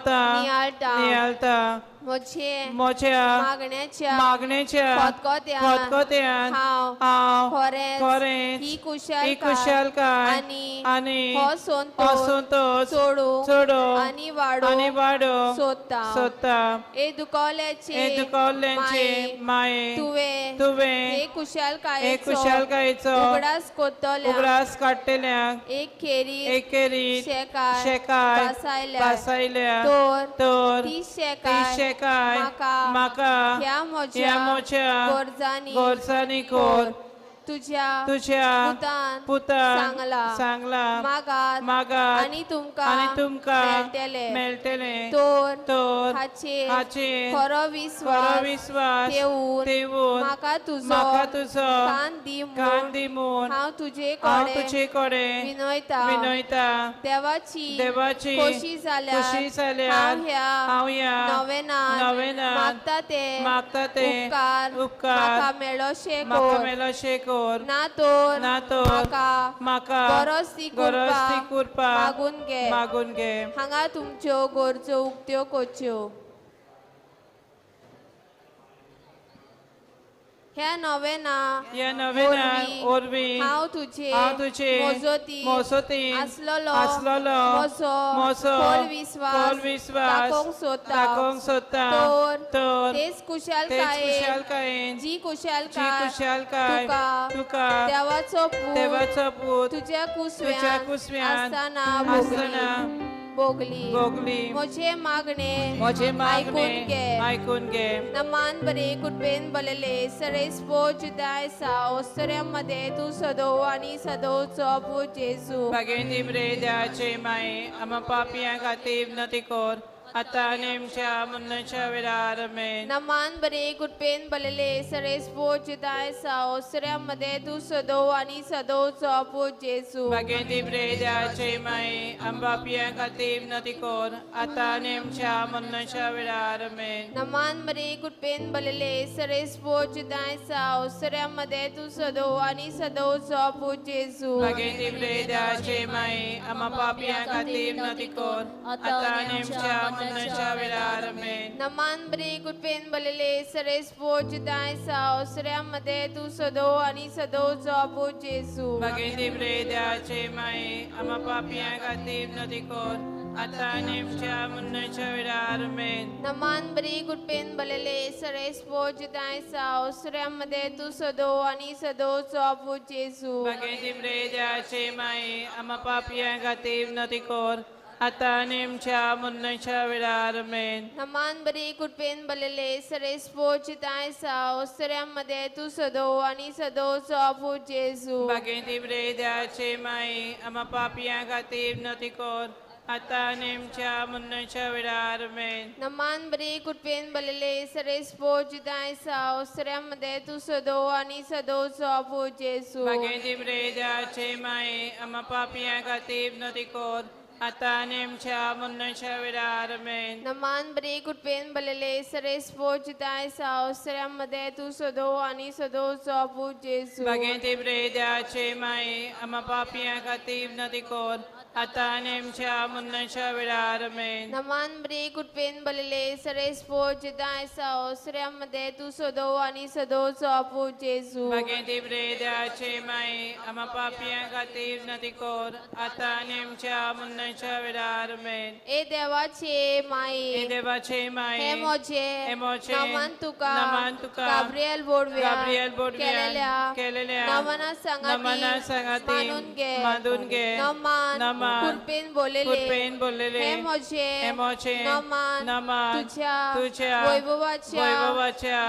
नियाळता म्हज्या मागणेच्या खतखत्यान हांव खरेंच ही कुशलकाय आनी हो संतोष सोडून आनी वाडोवंक सोदता। ए दुखवल्यांचे माये तुवें हे कुशलकायेचो उगडास काडटल्यांक एक खेरीत शेकाय बसयल्या तर ती शेकाय म्हाका ह्या म्हज्या गोरजांनी कोर तुझ्या पुतान सांगला मागात आनी तुमकां मेळटले तर हाचेर खरो विश्वास ठेवून म्हाका तुजो कान दी म्हूण हांव तुजे कडेन विनयता। देवाची खोशी जाल्यार हांव ह्या नोवेनान मागता ते उपकार म्हाका मेळोशे कोर ना तो म्हाका गरज कुरपा मागून घे हांगा तुमच्यो गरजो उक्त्यो कोच्यो। ह्या नोवेना ओरवी हांव तुझे मोजोती आसलोलो मोसो खोल विश्वास दाखोवंक सोदता तर तेच कुशलकायेन जी कुशलकाय तुका देवाचो पूत तुझ्या कुसव्यान आसतना भोगली म्हजे मागणे ऐकून घे नमान बरे कुटबेन बलले सरेस पोच दाय साव मध्ये तू सदो आणि सदोचो पूत जेसू भगेंदी बरे द्याचे माये आम्हा पापियां खातीर नती कोर आता नेमच्या मुन्नच्या वेळार आमेन। नमान बरे कुटबेन बलले सरेस पोच दाय साव मध्ये तू सदो आणि सदोचो पूत जेसू भगेंदी बरे द्याचे माये आम्हा पापियां खातीर नती कोर आता नेमच्या मुन्नच्या वेळार आमेन। नमान बरे कुटबेन बलले सरेस पोच दाय साव मध्ये तू सदो आणि सदोचो पूत जेसू भगेंदी बरे द्याचे माये आम्हा पापियां खातीर नती कोर आता नेमच्या मुन्नच्या वेळार आमेन। नमान बरे कुटबेन बलले सरेस पोच दाय साव मध्ये तू सदो आणि सदोचो पूत जेसू भगेंदी बरे द्याचे माये आम्हा पापियां खातीर नती कोर आता नेमच्या मुन्नच्या वेळार आमेन। नमान बरे कुटबेन बलले सरेस पोच दाय साव मध्ये तू सदो आणि सदोचो पूत जेसू भगेंदी बरे द्याचे माये आम्हा पापियां खातीर नती कोर आता नेमच्या मुन्नच्या वेळार आमेन। नमान बरे कुटबेन बलले सरेस पोच दाय साव मध्ये तू सदो आणि सदोचो पूत जेसू भगेंदी बरे द्याचे माये आम्हा पापियां खातीर नती कोर आता नेमच्या मुन्नच्या वेळार आमेन। नमान बरे कुटबेन बलले सरेस पोच दाय साव मध्ये तू सदो आणि सदोचो पूत जेसू भगेंदी बरे द्याचे माये आम्हा पापियां खातीर नती कोर आता नेमच्या मुन्नच्या वेळार आमेन। नमान बरे कुटबेन बलले सरेस पोच दाय साव मध्ये तू सदो आणि सदोचो पूत जेसू भगेंदी बरे द्याचे माये आम्हा पापियां खातीर नती कोर आता नेमच्या मुन्नच्या वेळार आमेन। नमान बरे कुटबेन बलले सरेस पोच दाय साव मध्ये तू सदो आणि सदोचो पूत जेसू भगेंदी बरे द्याचे माये आम्हा पापियां खातीर नती कोर आता नेमच्या मुन्नच्या वेळार आमेन। ए देवाचे माये हे मोचे नमन तुका गाब्रिएल बोडव्या केलेल्या नमना संगाती मानून घे नमान कुटबेन बोललेले हे मोचे नमान तुझ्या वैभवाच्या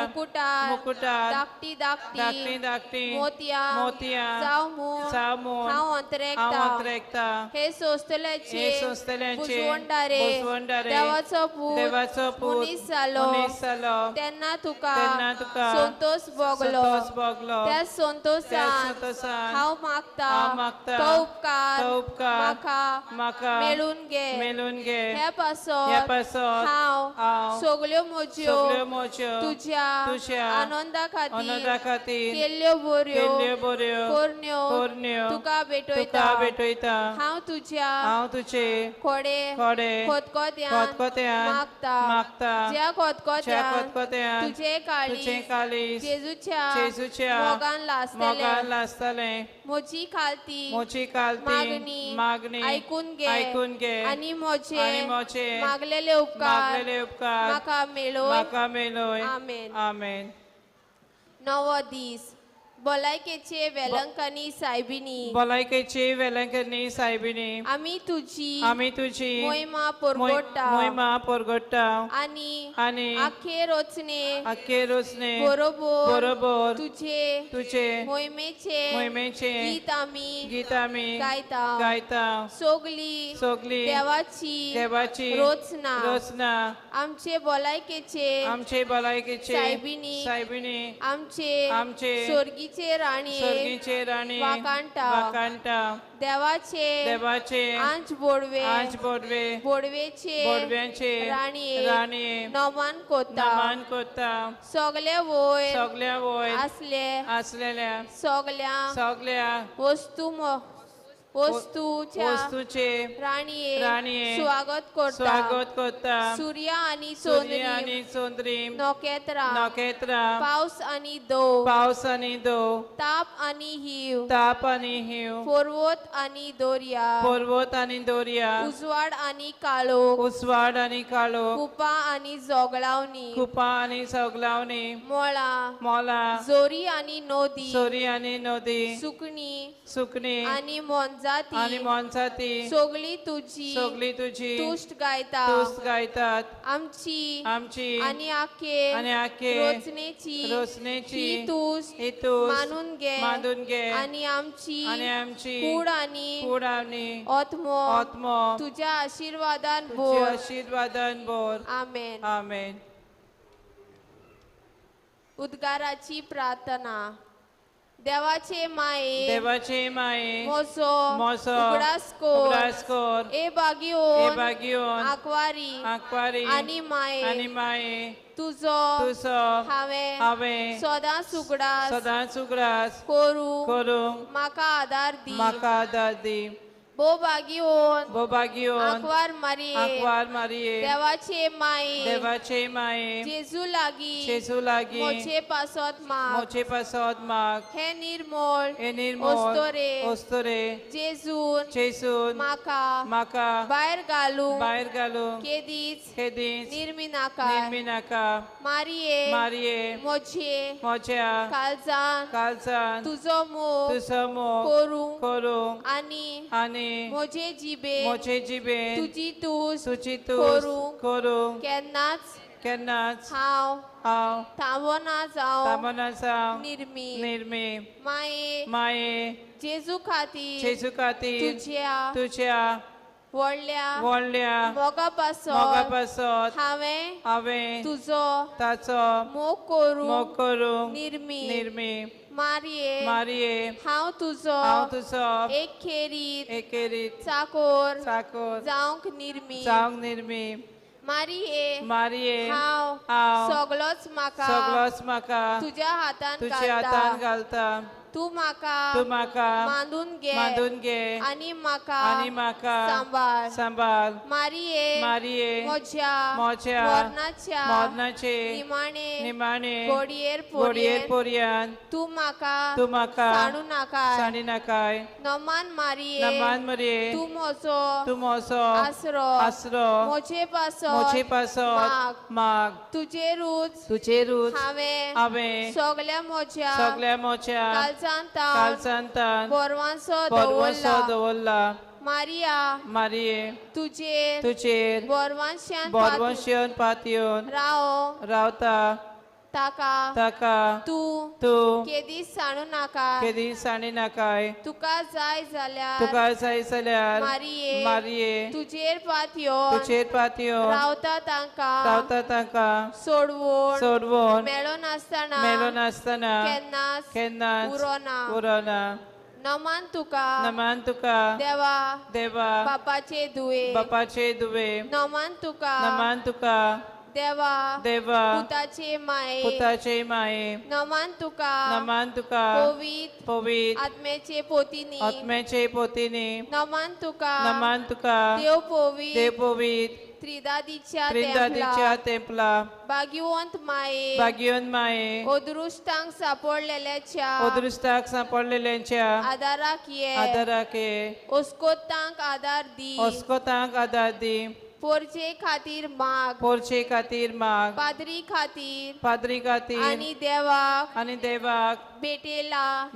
मुकुटात धाकटी मोतिया जाऊन हांव अंतरेकता हे सोस्तल्याचे बुजवंडारे देवाचो पूत मनीस जालो तेन्ना तुका संतोष भोगलो त्या संतोषान हांव मागता तो उपकार म्हाका मेळून घे हे पासत पासत हांव सगल्यो सगल्यो म्हज्यो म्हज्यो तुज्या आनंदा खातीर केल्ल्यो केल्ल्यो बऱ्यो कोरण्यो तुका भेटयता हांव तुज्या हांव तुजे खोडे खतखत्यान मागता ज्या खतखत्यान तुजे काळीज जेजूच्या मोगान लासतले म्हजी मोची कालती मागणी ऐकून घे आनी मोचे मागलेले उपकार म्हाका मेळोय आमेन आमेन नवो दीस भलायकेचे वेलंकनी सायबिनी आमी तुजी मोहिमा परगोडटा आनी आखे रोचने बरोबर तुजे मोहिमेचे गीत आमी गायता सोगली देवाची रोचना आमचे भलायकेचे सायबिनी आमचे स्वर्गीचे राणी वाकांटा देवाचे आंच बोडवेचे राणी नमान कोता सगले वयर आसलेल्या सगल्या वस्तूचे राणीये स्वागत करता सूर्य आनी चंद्री नखेत्रा पावस आनी दो ताप आनी हिव पर्वत आनी दोर्या उजवाड आनी काळोख कुपा आनी जोगलावणी मोळा जोरी आनी नदी सुकणी आनी मोनजाती सगली तुजी तुष्ट गायतात आमची आनी आखे रोचनेची तुष्ट मानून घे आनी आमची कूड आनी आत्मो तुज्या आशीर्वादान बोर आमेन उद्गाराची प्रार्थना देवाचे माये मोसो उगडास ए बागियोन आकवारी आनी माये तुझो हावे सदांच उगडास करू म्हाका आदार दी बोबागियोन आकवार मारिये देवाचे माये जेजू लागी मोचे पासत माग हे निर्मोल ओस्तोरे जेजून म्हाका भायर घालू केदीच निर्मिनाका मारिये मोच्या काळजान तुझो मोग करू आनी मोचे जिबे तुजी तूस करू केन्नाच हांव थांबोना जावं निर्मी माये जेजू खातीर तुज्या व्हडल्या मोगा पासत हांवें ताचो मोग करू निर्मी मारिये हांव तुजो एक खेरीत चाकोर जावंक निर्मी मारिये हांव सगळोच म्हाका तुज्या हातान घालता तू म्हाका मांडून घे आनी म्हाका सांबाळ मारिये मोच्या मरणाचे निमाणे घोडयेर पोरयान तू म्हाका साणू नाकाय नमान मारिये तू मोचो आसरो मोचे पासत माग तुजेरूच हांवें सगल्या मोच्या कालचांतान बोरवांसो दवरला मारिये तुजेर बोरवांशन पातयोन रावता ताका तू केदीस साणू नाकाय तुका जाय जाल्यार मारिये तुजेर पातयोन रावता तांका सोडवून मेळो नासतना केन्नाच उरोना नमन तुका देवा देवा बापाचे दुवे नमन तुका देवा देवा पुताचे माये नमन तुका पवित आत्म्याचे पोतीनी नमन तुका देव पवित त्रिदादीच्या तेंपला भाग्यवंत माये ओदृष्टांक सापडलेल्याच्या आदाराक ये ओस्कोतांक आदार दी पोरचे खातीर माग पाद्री खातीर आणि देवाक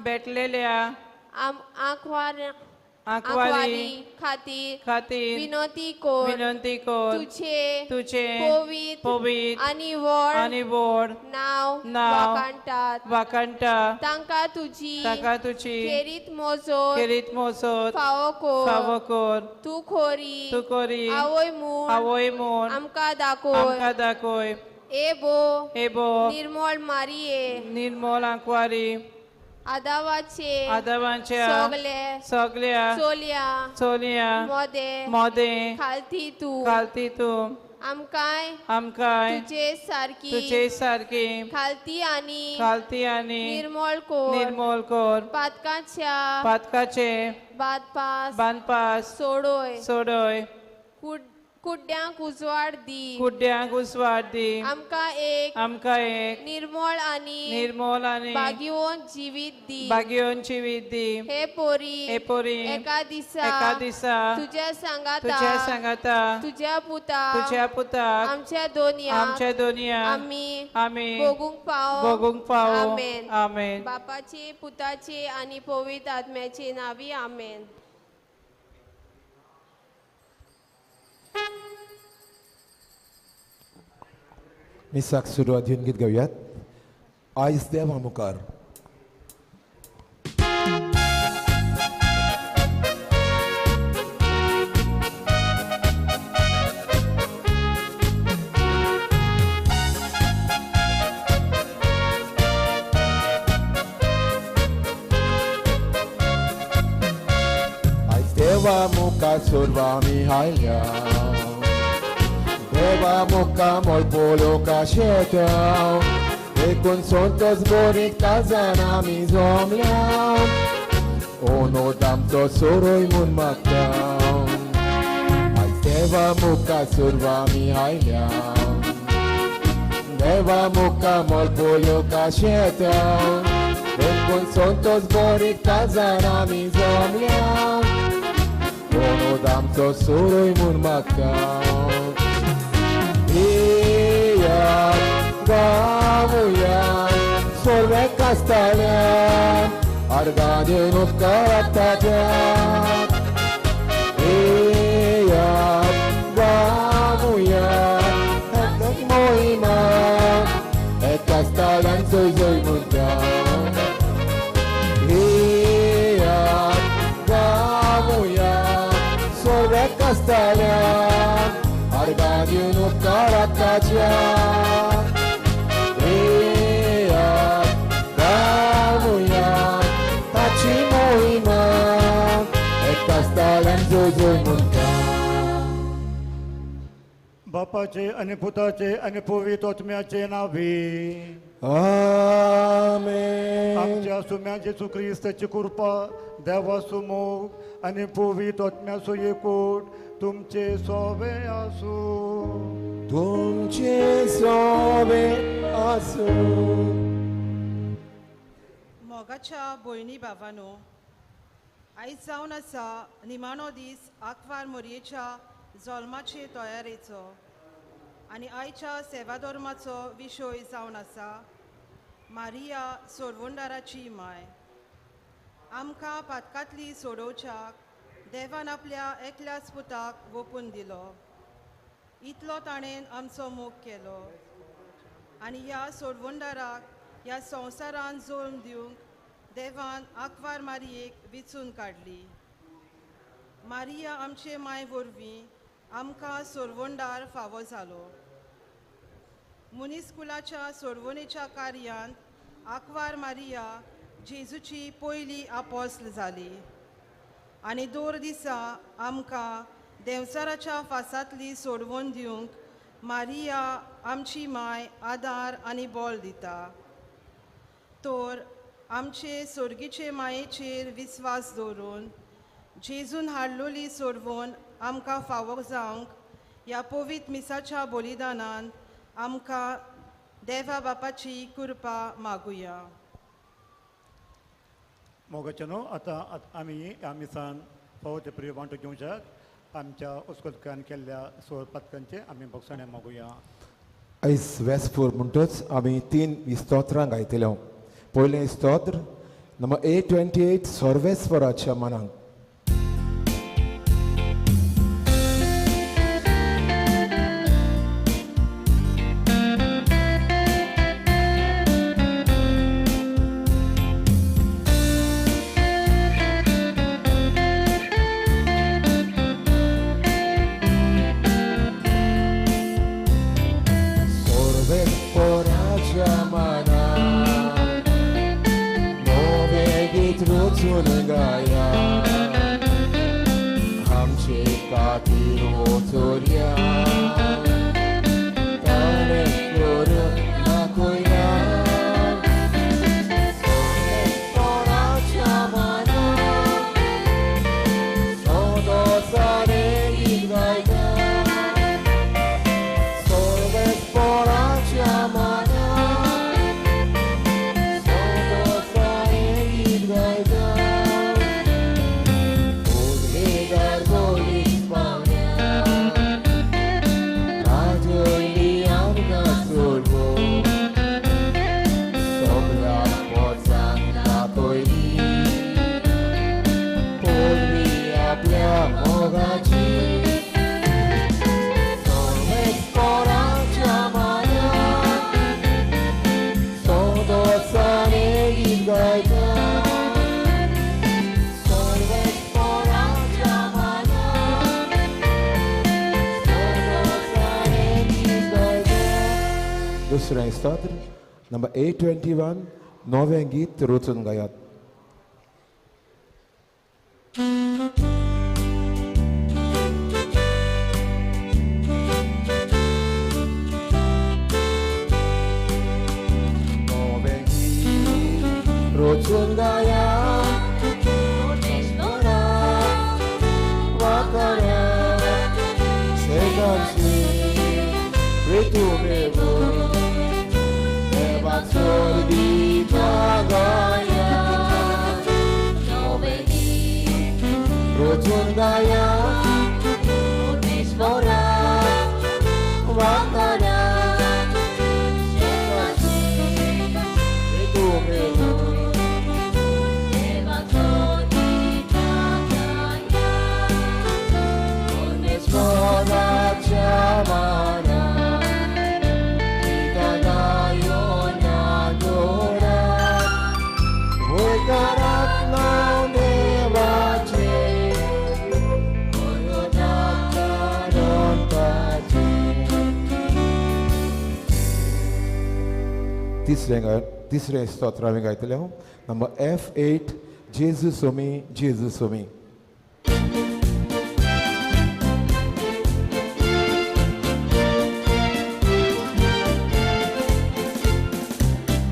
भेटलेल्या आंकवारी खातीर विनंती कोर तुझे पवित आणि व्हड नाव वाकांतात तांका तुझी खेरीत मोजोत फावो कोर तू खोरी आवय म्हूण आमकां दाखोय एबो निर्मळ आंकवारी आदावांच्या सगल्या चोल्या मोदे खालती तू आमकाय तुझे सारकी खालती आनी निर्मळ कोर पातकाचे बांदपास सोडोय कुड्ड्यांक उजवाड दी आमकां एक निर्मळ आनी भाग्यवंत जीवित दी हे पोरी एका दिसा तुझ्या सांगाता तुझ्या पुताक आमच्या दोनया आमी भोगूंक पावो आमेन बापाचे पुताचे आणि पवित्र आत्म्याचे नावी आमेन. मिसाक सुरुवात घेऊन गीत गाऊयात. आयज देवा मुखार. आयज देवा मुखार सुरवा आमी हायल्या. Deva muka mol polo kashetał, ekon sontos borit kazanami zomliał, ono tamto soroj mun maktał, aj deva muka survami hajliał, deva muka mol polo kashetał, ekon sontos borit kazanami zomliał, ono tamto soroj mun maktał. Gavuyan solve kastalyan argadin utkaratacak. Gavuyan hekmek moiman et kastalyan sözöy muncan. Gavuyan solve kastalyan argadin utkaratacak. Gavuyan taci moiman et kastalyan sözöy muncan. बापाचे आणि पुताचे आणि पवित्र आत्म्याचे नावे आमेन. आमच्या सुम्याचे ख्रिस्ताची कृपा देवासमोर आणि पवित्र आत्म्याचो एकूट तुमचे सोबे आसू. तुमचे सोबे आसू. मोगाच्या भयणी भावांनो, आयज जावन आसा निमाणो दीस आंकवार मोरयेच्या जल्माचे तयारेचो आनी आयच्या सेवा धर्माचो विशय जावन आसा मारिया सोडवणदाराची माय. आमकां पातकांतली सोडोवच्याक देवान आपल्या एकल्याच पुताक ओपून दिलो. इतलो ताणें आमचो मोग केलो आनी ह्या सोडवणदाराक ह्या संवसारान जल्म दिवंक देवान आंकवार मारयेक विचून काडली. मारिया आमचे माय वरवीं आमकां सोडवणदार फावो जालो. मुनिस्कुलाच्या सोडवणेच्या कार्यांत आंकवार मारिया जेजूची पयली आपोस्ल जाली आनी 2 दिसा आमकां देंवचाराच्या फासांतली सोडवून दिवंक मारिया आमची माय आदार आनी बोल दिता तर आमचे सोर्गीचे मायेचेर विस्वास दवरून जेजून हाडलोली सोडवून आमकां फावो जावंक ह्या पवित्र मिसाच्या बलिदानान आमकां देवा बापाची कृपा मागुया मोगाचनो आतां आमी ह्या मिसान फावो ते प्रिय वांटो घेवच्याक आमच्या उस्कोतकान केल्ल्या सोळ पथकांचे आमी भोगसणे मागुया आयज वेस्पूर म्हणटच आमी 3 स्तोत्रां गायतले पयलें स्तोत्र नंबर 828 सर्वेस्वराच्या मनाक दुसरें स्तोत्र नंबर 821 नवें गीत रचून गायात नवें गीत रचून गायात वाकऱ्या 세상시 외투매고 소리 다가야 노베니 로존다야 오네스포라 와카라 세가시 외투매고 소리 다가야 오네스포라 참아라 तिसरें स्तोत्र आमी गायतले नंबर F8 जेजू सोमी जेजू Somi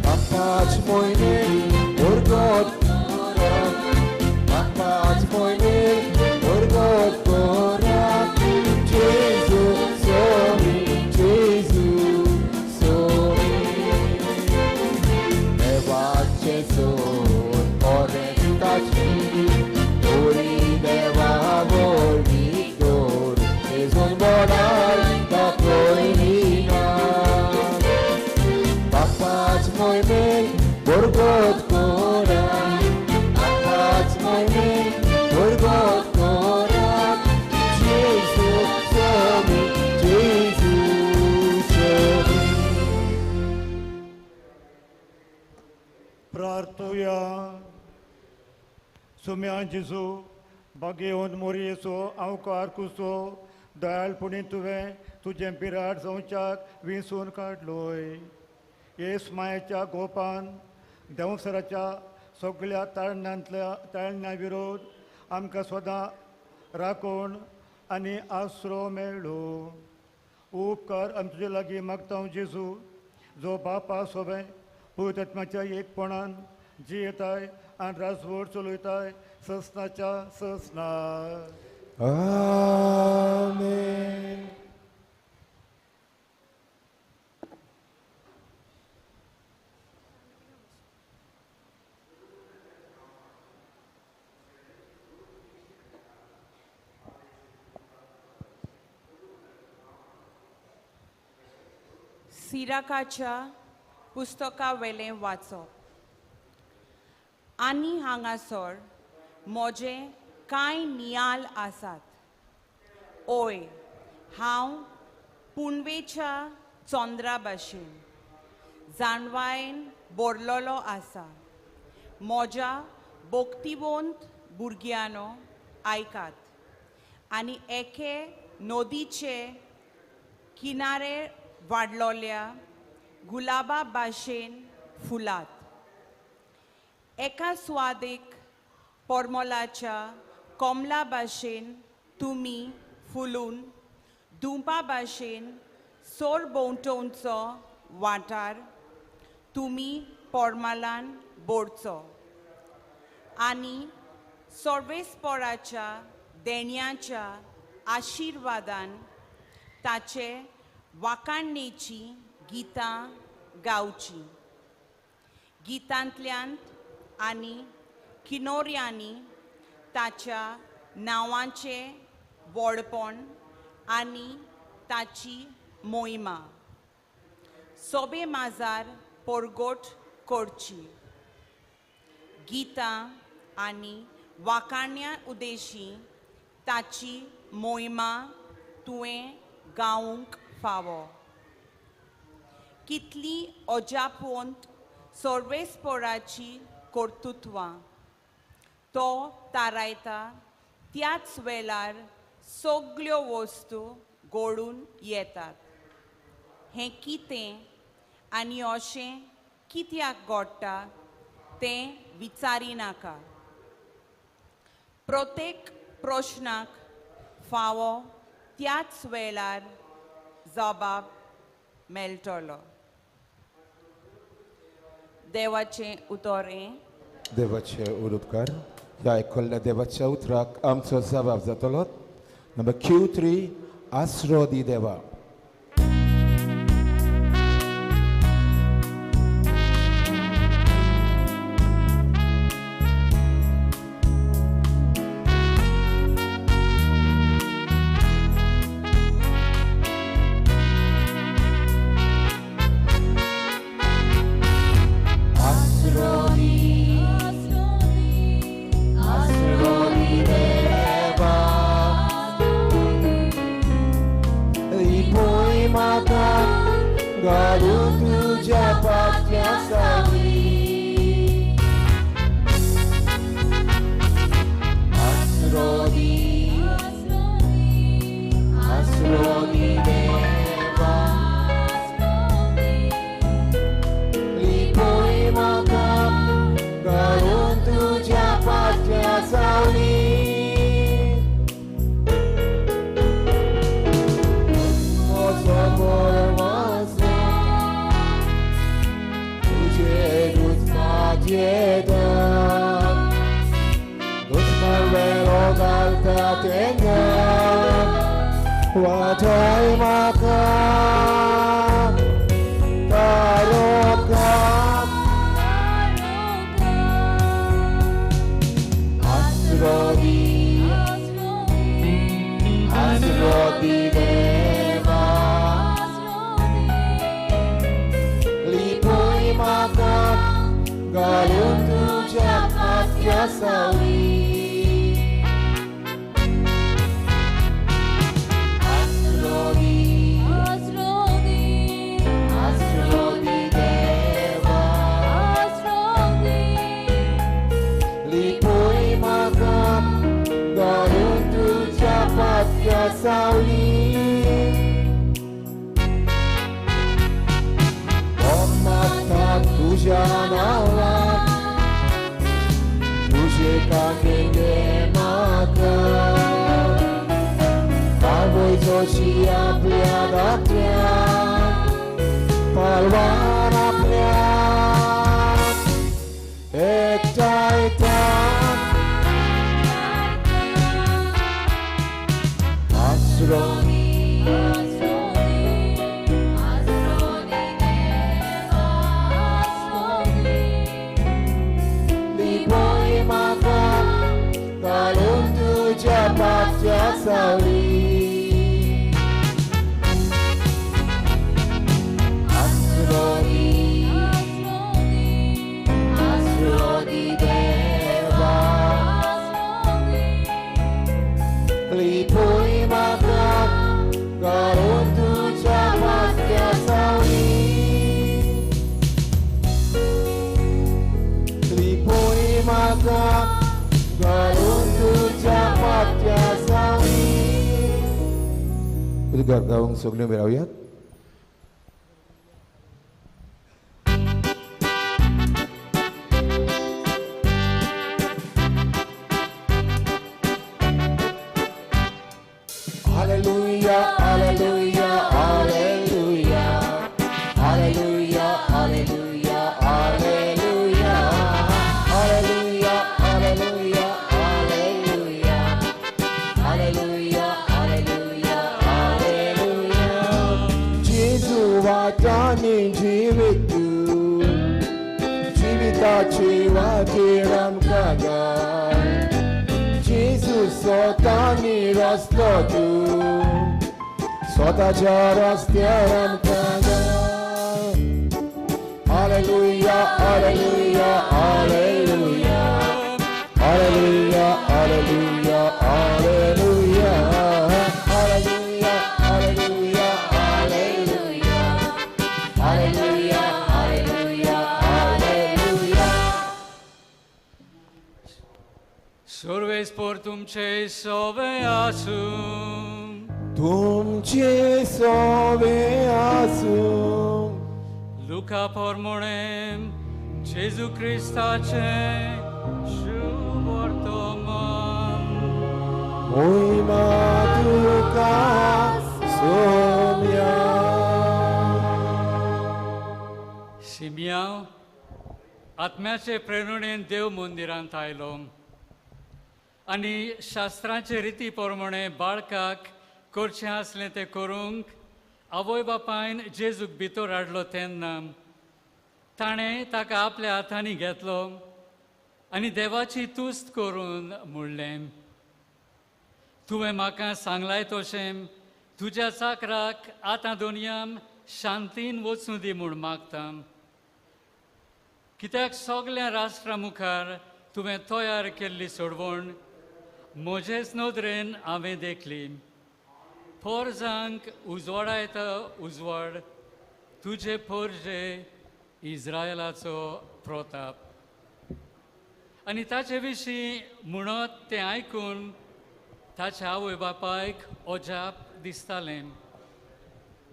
Papa's mój urgot Papa's mój urgot korak Jezu somi Jezu somi Son porrentaci Uri deva volvitor Eson bonal da proinina Papa's moi mei borgot cora Papa's moi mei borgot cora Jesu somi Jesu somi प्रार्थुया सुम्या जेजू बागेवन मोरयेचो अवकार कुसो दयाळपणी तुवें तुजें बिराड जावच्याक विंसून काडलोय yes मायेच्या गोपान देंवसराच्या सगळ्या ताळण्या विरोध आमकां सदां राखून आनी आसरो मेळ्ळो. उपकार आमी तुजे लागीं मागता जेजू, जो बापा सोबे पवित्र आत्म्याच्या एकपणान जियेताय आनी राजवट चलयताय ससनाच्या ससना. आमेन. सिराकाच्या पुस्तका वेलें वाचप. आनी हांगासर म्हजे कांय नियाल आसात. ओय, हांव पुनवेच्या चंद्रा भाशेन जाणवायेन बोरलोलो आसा. म्हज्या भोक्तिवंत भुरग्यांनो आयकात आनी एके नदीचे किनारे वाडलोल्या गुलाबा भाशेन फुलात. एका स्वादेक परमलाच्या कमला भाशेन तुमी फुलून दुंपा भाशेन सोर भोंवतणचो वाठार तुमी परमलान बोडचो आनी सर्वेस्पराच्या देण्याच्या आशिर्वादान ताचे वाखाणणेची गितां गावची. गितांतल्यान आनी किनोऱ्यांनी ताच्या नांवांचे व्हडपण आनी ताची मोहिमा सोबे माजार परगोट करची. गितां आनी वाखाणण्यां उद्देशी ताची मोहिमा तुवें गावूंक फावो. कितली अजापवंत सर्वेस्पराची कर्तुत्वां तो तारायता त्याच वेळार सगळ्यो वस्तू घडून येतात. हें कितें आनी अशें कित्याक घडटा तें विचारिनाका. प्रत्येक प्रश्नाक फावो त्याच वेळार जबाब मेळटलो. देवाचें उतोरें. देवाचे उलोवकार. ह्या आयकल्ल्या देवाच्या उतराक आमचो जबाब जातलो. नंबर Q3 आसरो दी देवा. सावळी आस्रोदी देवा लिपोई म्हाका घालून तुज्या माथ्या सावळी लिपोई म्हाका घालून तुज्या माथ्या सावळी. उद्गार गावंक सगळ्यो मेळावयात. Hallelujah, hallelujah, hallelujah, hallelujah, hallelujah, hallelujah, hallelujah, hallelujah, hallelujah, hallelujah, hallelujah, hallelujah. Jesuwa jani jeevitu, jeevitachi vajiram kaga. स्वतःनी रस्तो तू स्वतःच्या रस्त्यार आमकां. Hallelujah hallelujah hallelujah hallelujah hallelujah hallelujah hallelujah hallelujah hallelujah hallelujah hallelujah hallelujah. Survespor तुमचे सोवे आसू तुमचे सोवे आसू लुका पोरमोणे जेजू क्रिस्ताचे शुभ वर्तमान. मोहिमा तुका सोम्या. सिमियांव आत्म्याचे प्रेरणेन देव मंदिरांत आयलो आनी शास्त्राचे रिती प्रमाणे बाळकाक करचें आसलें तें करूंक आवय बापायन जेजूक भितर हाडलो तेन्ना ताणें ताका आपल्या हातांनी घेतलो आनी देवाची तुस्त करून म्हणलें, तुवें म्हाका सांगलाय तशें तुज्या चाकराक आतां दोनयां शांतीन वचूं दी म्हूण मागता. कित्याक सगल्या राष्ट्रां मुखार तुवें तयार केल्ली सोडवण म्हजेच नदरेन हांवें देखली. पोरजांक उजवाडा येता उजवाड, तुजे पोरजे इस्रायलाचो प्रताप. आनी ताचे विशीं म्हणत तें आयकून ताच्या आवय बापायक अजाप दिसतालें.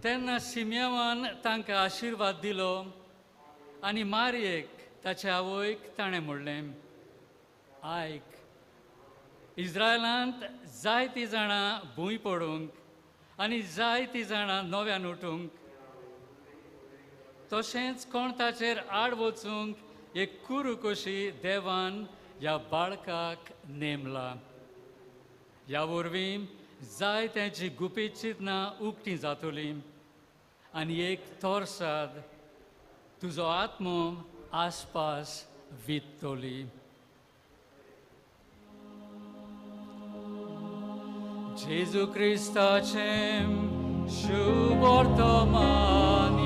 तेन्ना सिमियांवान तांकां आशिर्वाद दिलो आनी मारयेक ताच्या आवयक ताणें म्हणलें, आयक, इस्रायलांत जायतीं जाणां भूंय पडूंक आनी जायतीं जाणां नव्यान उठूंक, तशेंच कोण ताचेर आड वचूंक एक कुरू कशी देवान ह्या बाळकाक नेमला. ह्या वरवीं जायत्यांची गुपीत चिंतनां उक्तीं जातलीं आनी एक तोरसाद तुजो आत्मो आसपास विततली. जेजू क्रिस्ताचें शुभ वर्तमान.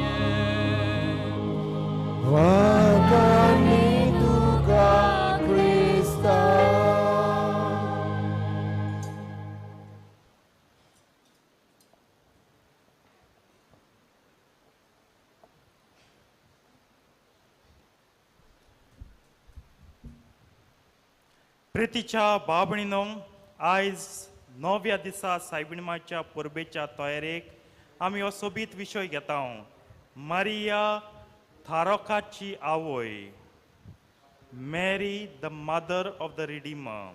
वाकान्नी तुका क्रिस्ता. प्रितीच्या बाबणीनो, आयज 9व्या दिसा सायबिणीमाच्या परबेच्या तयारेक आमी हो सोबीत विशय घेता. मारिया थारोकाची आवय, मॅरी the mother of the Redeemer.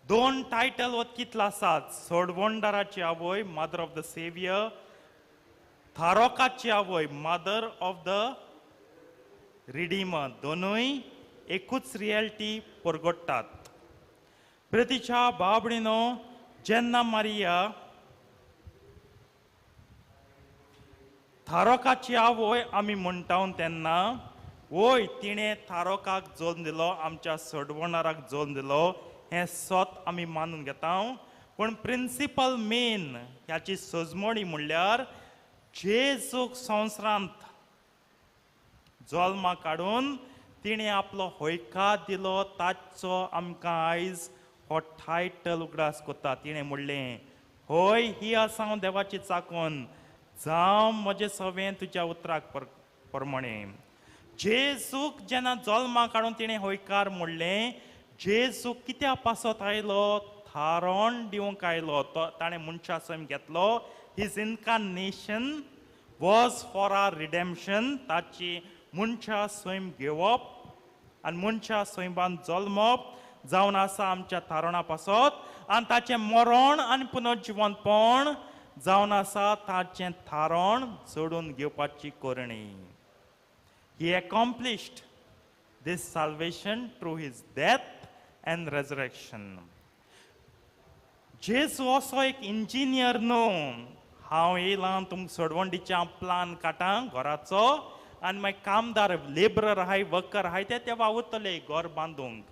दोन टायटल वत कितले आसात. सोडवणदाराची आवय, मदर ऑफ द सेवियर. थारोकाची आवय, मदर ऑफ द रिडीमर. दोनूय एकूच रियलिटी परगडटात. प्रितीच्या बाबणीनो, जेन्ना मारिया थारोकाची आवय आमी म्हणटा तेन्ना वय तिणें थारोकाक जोन दिलो, आमच्या सोडवणाराक जोन दिलो, हें स्वत आमी मानून घेता. पण प्रिन्सिपल मेन ह्याची सजमोडी म्हणल्यार जेजूक संवसारांत जल्मा काडून तिणे आपलो होयकार दिलो, ताचो आमकां आयज हो टायटल उगडास कोता. तिणें म्हणलें, होय ही आसा हांव देवाची चाकोन, जावं म्हजें सवें तुज्या उतराक प्रमाणे. जेजूक जेन्ना जल्मा काडून तिणें होयकार म्हणलें, जेजूक कित्या पासत आयलो? थारोन दिवंक आयलो. तो ताणें मनशा सैम घेतलो. His incarnation was for our redemption. ताची मनशा सैम घेवप आनी मनशा सैमान जल्मप जावन आसा आमच्या थारोणा पासत, आनी ताचें मरण आनी पुनर्जिवनपण जावन आसा ताचें थारोण जोडून घेवपाची कोरणी. He accomplished this salvation through his death and resurrection. जेजू असो एक इंजिनियर न्हू. हांव येयलां तुमकां सोडवण दिच्या प्लान काटां घराचो, आनी मागीर कामदार लेबरर आहाय वर्कर आहाय ते वावुरतले घर बांदूंक.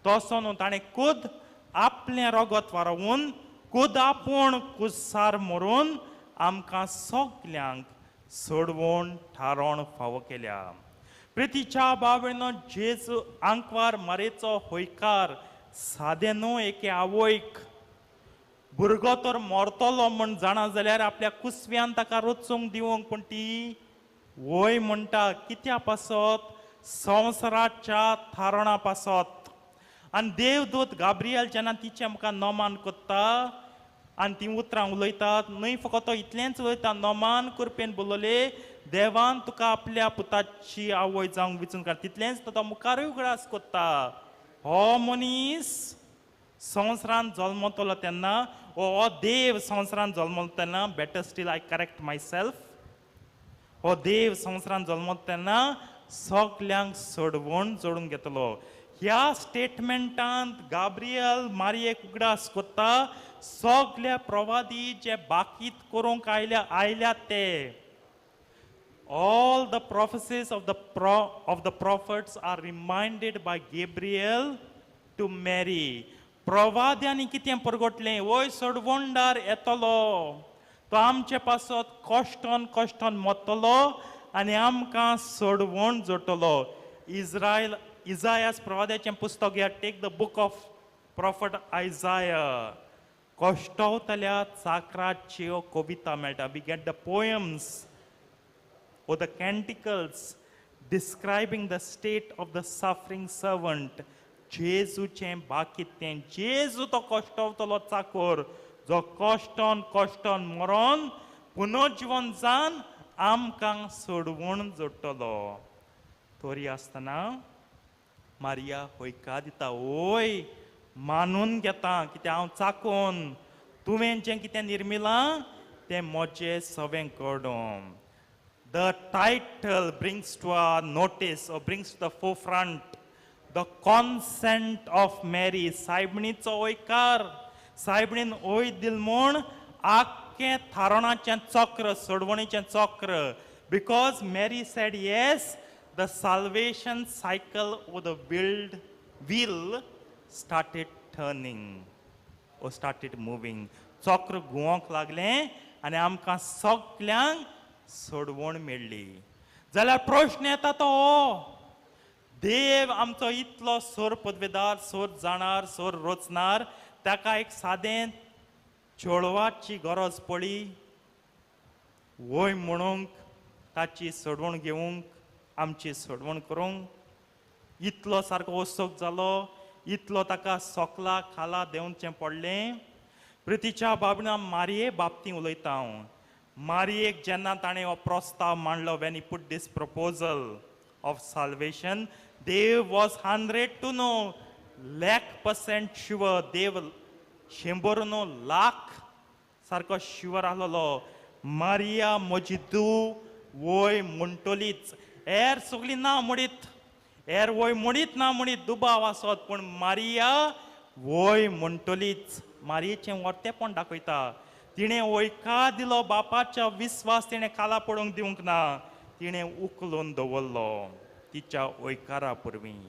तसो न्हू, ताणें खूद आपलें रगत वारवून खूद आपूण कुसार मरून आमकां सगल्यांक सोडवून थारोण फावो केल्या. प्रितीच्या बाबळीनो, जेजू आंकवार मारेचो होयकार सादें न्हू. एके आवयक भुरगो तर मरतलो म्हण जाणा जाल्यार आपल्या कुसव्यान ताका रचूंक दिवंक, पूण ती वय म्हणटा कित्या पासत? संवसाराच्या थारोणा पासत. आनी देवदूत गाब्रियल जेन्ना तिचे आमकां नोमान कोत्ता आनी ती उतरां उलयतात, न्हय फकत तो इतलेंच उलयता, नोमान करपेन बरोवले, देवान तुका आपल्या पुताची आवय जावंक विचून काड. तितलेंच तो मुखारूय उगडास कोत्ता. हो मनीस संवसारान जल्मतलो तेन्ना, हो देव संवसारान जल्मलो तेन्ना, better still I correct my self, हो देव संवसारान जल्मलो तेन्ना सगल्यांक सोडवण जोडून घेतलो. ह्या स्टेटमेंटांत गाब्रियल मारयेक उगडास कोत्ता सगल्या प्रवादी जे बाकीत करूंक आयल्यात ते. All the prophecies of the prophets are reminded by Gabriel to Mary. प्रवाद्यांनी कितें परगटलें? वय सोडवणदार येतलो, तो आमचे पासत कश्टन कश्टन मरतलो आनी आमकां सोडवण जोडटलो. इजायास प्रवाद्याचें पुस्तक घ्या. Take the book of prophet Isaiah. कश्टवतल्या चाकराच्यो कविता मेळटा. We get the poems or the canticles describing the state of the suffering servant. जेजूचें बाकीतें. जेजू तो कश्टवतलो चाकोर, जो कश्टन कश्टन मरोन पुनर्जीवन जावन आमकां सोडवण जोडटलो. तोरी आसतना मारिया होयकार दिता, ओय मानून घेता कितें हांव चाकोन, तुवें जें कितें निर्मिलां तें म्हजें सवें घडोवन. The title brings to our notice or brings to the forefront the consent of Mary. सायबणीचो ओयकार. सायबणीन ओय दिल म्हूण आख्खें थारोणाचें चक्र, सोडवणीचें चक्र. Because Mary said yes, the salvation cycle or the wheel started turning or started moving. चक्र घुवंक लागलें आनी आमकां सगल्यांक सोडवण मेळ्ळी. जाल्यार प्रश्न येता तो हो, देव आमचो इतलो सोर पदवेदार, सोर जाणार, सोर रचणार, ताका एक सादें चेडवाची गरज पडली वय म्हणूंक, ताची सोडवण घेवंक, आमची सोडवण करूंक. इतलो सारको उत्सुक जालो, इतलो ताका सोकला खाला देंवचें पडलें. प्रितीच्या बाबण्या मारये बाबतीं उलयता हांव. मारयेक जेन्ना ताणें हो प्रस्ताव मांडलो, when he put this proposal of salvation, Dev was 100 to no 100% sure. Dev 100 no 100 सारको शुअर आसलो. मारिया म्हजी धूव वय म्हणटलीच. एर सगळीं ना म्हणीत, एर वय म्हणीत ना म्हणीत दुबाव आसत, पूण मारिया वय म्हणटलीच. मारयेचें वर्तेपण दाखयता. तिणें वयकार दिलो, बापाच्या विस्वास तिणें काला पडूंक दिवंक ना, तिणें उखलून दवरलो तिच्या वयकारा परवीं.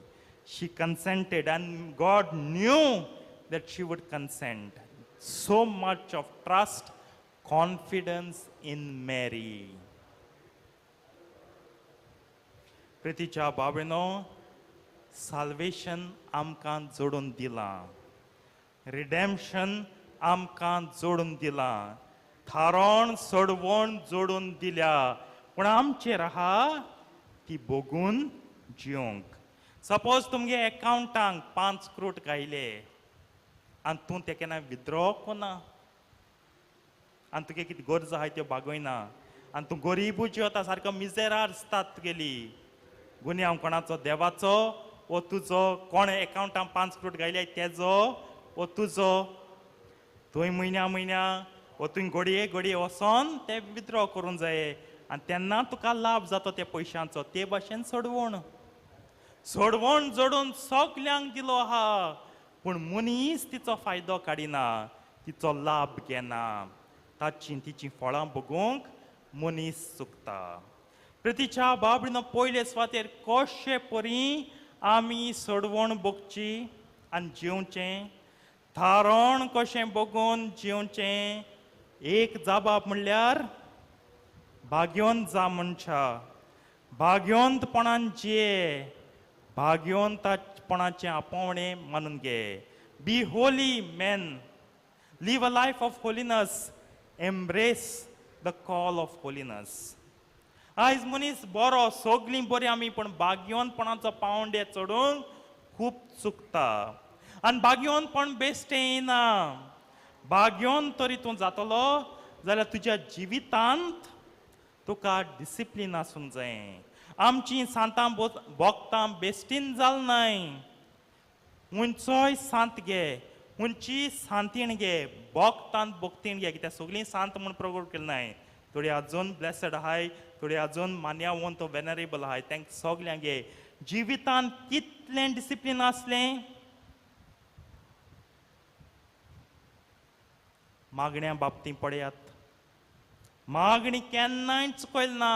शी कन्सेंटेड, and God knew that she would consent. so much of trust, confidence in Mary. प्रितीच्या बाबेनो, salvation आमकां जोडून दिलां. रिडेम्पशन आमकां जोडून दिलां. थारोन सोडवण जोडून दिल्या. पूण आमचेर आहा ती बघून जिवंक. सपोज तुमगे अकाउंटांक 5 करोड गायले आनी तूं ते केन्ना विथड्रॉ कोना आनी तुगे कितें गरज आहाय त्यो भागयना आनी तूं गरीबूच वता सारको मिजेरार दिसतात तुगेली. गुन्यांव कोणाचो, देवाचो वो तुजो? कोण अकाउंटांत 5 करोड गायले तेजो वो तुजो? तुवें म्हयन्या वो तुवें घडये वचोन ते विथड्रॉ करूंक जाये आनी तेन्ना तुका लाभ जातो त्या पयशांचो. ते भाशेन सोडवण जोडून सगल्यांक दिलो आहा. पूण मनीस तिचो फायदो काडिना, तिचो लाभ घेना. तिची फळां बगूंक मनीस चुकता. प्रितीच्या बाबडीनो, पयले सुवातेर कशे परी आमी सोडवण भोगची आनी जिवचें, थारोन कशें बगून जिवचें. एक जबाब म्हणल्यार भाग्यवंत जा मनशा. भाग्यवंतपणान जिये, भाग्यवंतपणाचें आपोवणें मानून घे. Be holy man, live a life of holiness, embrace the call of holiness. आयज मनीस बरो, सगलीं बरी आमी, पूण भाग्यवंतपणाचो पावंडे चडूंक खूब चुकता. आनी भाग्यवंतपण बेश्टें येना. भाग्यवंत तरी तूं जातलो जाल्यार तुज्या जिवितांत तुका डिसिप्लीन आसूंक जाय. आमची सांतां भोगतां बेश्टीन जालनाय. हुंयचोय सांत घे, हुंयची सांतीण घे, भोगतीण घे. कित्याक सगळीं सांत म्हूण प्रगट केली नाय. थोडी अजून ब्लेसड आहाय, थोडी अजून मान्यावंत वेनरेबल आहाय. तांकां सगल्यांक घे. जिवितांत कितलें डिसिप्लीन आसलें, मागण्या बाबतींत पळयात. मागणी केन्नाय चुकयल ना.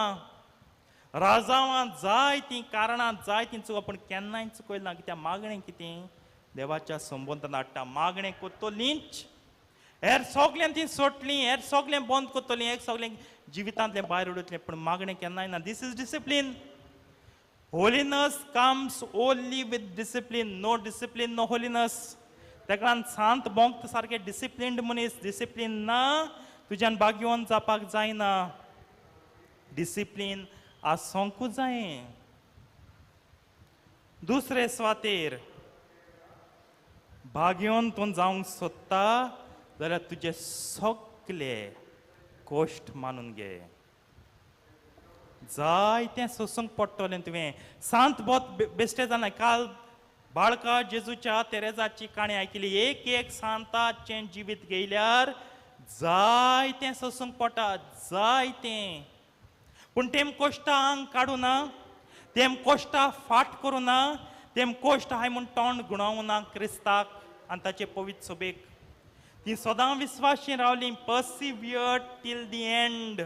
राजावां जायतीं कारणां जायतीं चुकप, पूण केन्नाय चुकयल ना. कित्याक मागणें कितें देवाच्या संबंदान हाडटा. मागणें कोत्तोलींच हेर सगळें ती सोडटलीं, हेर सगळें बंद कोत्तलीं, हेर सगळें जिवितांतलें भायर उडयतलें, पूण मागणें केन्नाय ना. This is discipline. Holiness comes only with discipline. No discipline, no holiness. तेका लागून सांत भोगता सारकें डिसिप्लिन्ड मनीस. डिसिप्लीन ना तुज्यान भाग्यवंत जावपाक जायना. डिसिप्लीन आसोंकूच जाय. दुसरे सुवातेर भाग्यवंत तूं जावंक सोदता जाल्यार तुजे सगळे कश्ट मानून घे. जायतें सोसूंक पडटलें तुवें. सांत बहुत बेश्टें जालें. काल बाळका जेजूच्या तेरेजाची काणी आयकली. एक सांताचें जिवीत घेयल्यार जायतें सोसूंक पडटा, जायतें. पूण तेम कश्टां आंग काडूं ना, तेम कश्टां फाट करूं ना, तेम कश्ट हाय म्हूण तोंड गुणावूं ना क्रिस्ताक आनी ताचे पवित्र सभेक. ती सदां विस्वाशी रावलीं. पर्सिवियर्ड टील दी एंड.